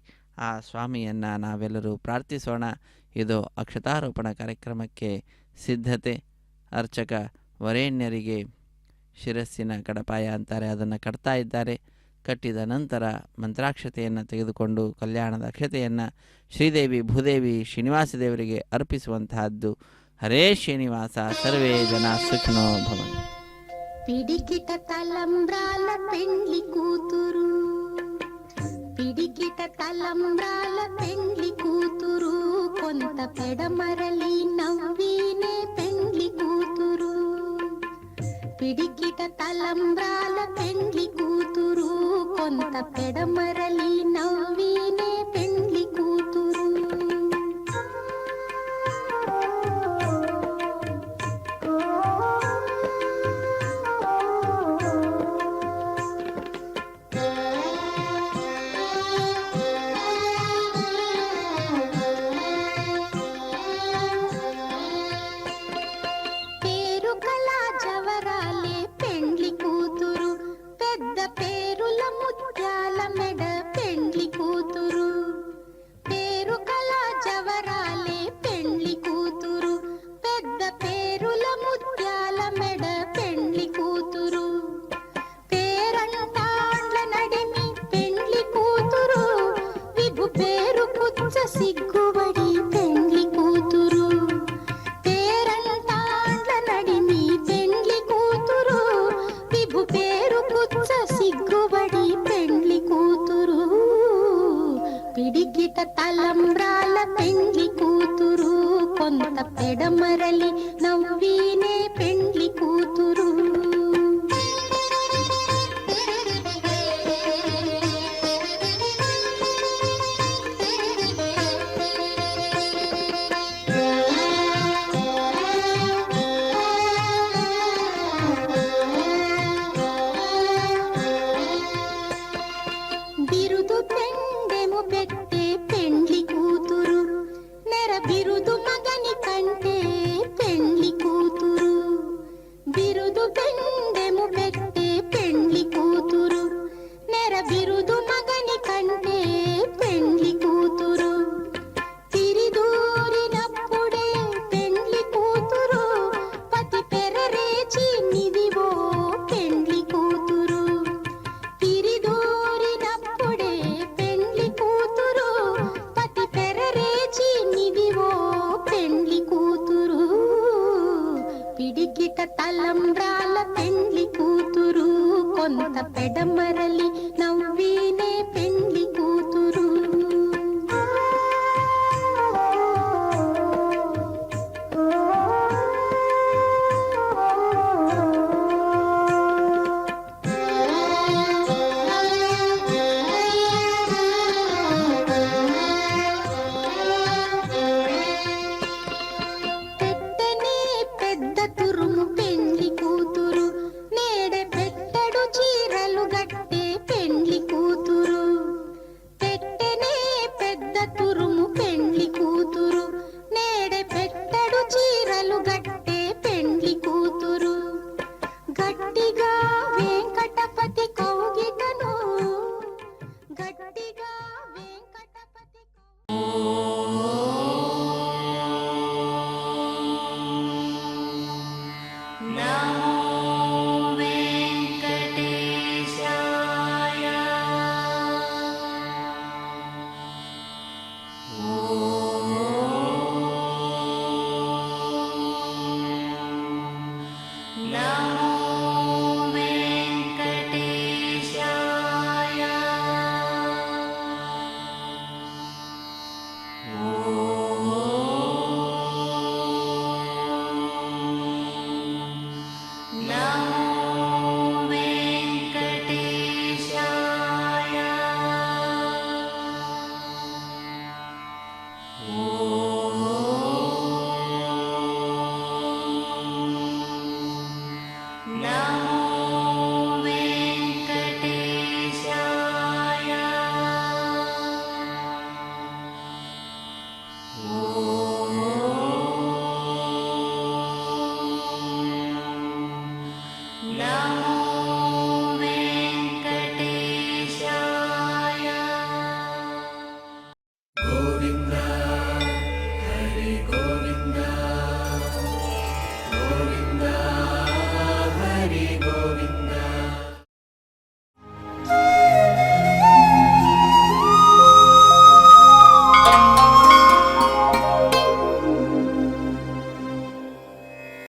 ಆ ಸ್ವಾಮಿಯನ್ನು ನಾವೆಲ್ಲರೂ ಪ್ರಾರ್ಥಿಸೋಣ. ಇದು ಅಕ್ಷತಾರೋಪಣ ಕಾರ್ಯಕ್ರಮಕ್ಕೆ ಸಿದ್ಧತೆ. ಅರ್ಚಕ ವರೇಣ್ಯರಿಗೆ ಶಿರಸ್ಸಿನ ಕಡಪಾಯ ಅಂತಾರೆ, ಅದನ್ನು ಕಟ್ತಾ ಇದ್ದಾರೆ. ಕಟ್ಟಿದ ನಂತರ ಮಂತ್ರಾಕ್ಷತೆಯನ್ನು ತೆಗೆದುಕೊಂಡು ಕಲ್ಯಾಣದ ಅಕ್ಷತೆಯನ್ನು ಶ್ರೀದೇವಿ ಭೂದೇವಿ ಶ್ರೀನಿವಾಸ ದೇವರಿಗೆ ಅರ್ಪಿಸುವಂತಹದ್ದು. ಹರೇ ಶ್ರೀನಿವಾಸ, ಸರ್ವೇ ಜನ ಸುಖಿನೋ ಭವಂತು. పిడికిట తలంబ్రాల పెండ్లి కూతురు, పిడికిట తలంబ్రాల పెండ్లి కూతురు, కొంత పెడమరలి నవ్వినే పెండ్లి కూతురు. పిడికిట తలంబ్రాల పెండ్లి కూతురు, కొంత పెడమరలి నవ్వినే పెండ్లి కూతురు. తలంబ్రాల పెండ్లి కూతురు కొంత పెడమరలి నవ్వీనే పెండ్లి కూతురు. బిరుదు పెండెము పెట్టే పెండ్లి కూతురు నెర బిరుదు మగని కంటే పెండ్లి కూతురు. బిరుదు పెండెము పెట్టే పెండ్లి కూతురు నెర బిరుదు మగని కంటే పెండ్లి కూతురు. తిరిదూరినప్పుడే పెండ్లి కూతురు పతి పెరరేచి నిదివో పెండ్లి కూతురు. తిరిదూరినప్పుడే పెండ్లి కూతురు పతి పెరరేచి నిదివో పెండ్లి కూతురు. పిడికిట తలంబ్రాల పెండ్లి కూతురు కొంత పెడమరలి నవ్వీనే పెండ్లి కూతురు. పెట్టనే పెద్ద తురుము పెండ్లి కూతురు నేడే పెట్టడు చీరలు గట్టే పెండ్లి కూతురు. పెట్టనే పెద్ద తురుము పెండ్లి కూతురు నేడే పెట్టడు చీరలు గట్టే పెండ్లి కూతురు. గట్టిగా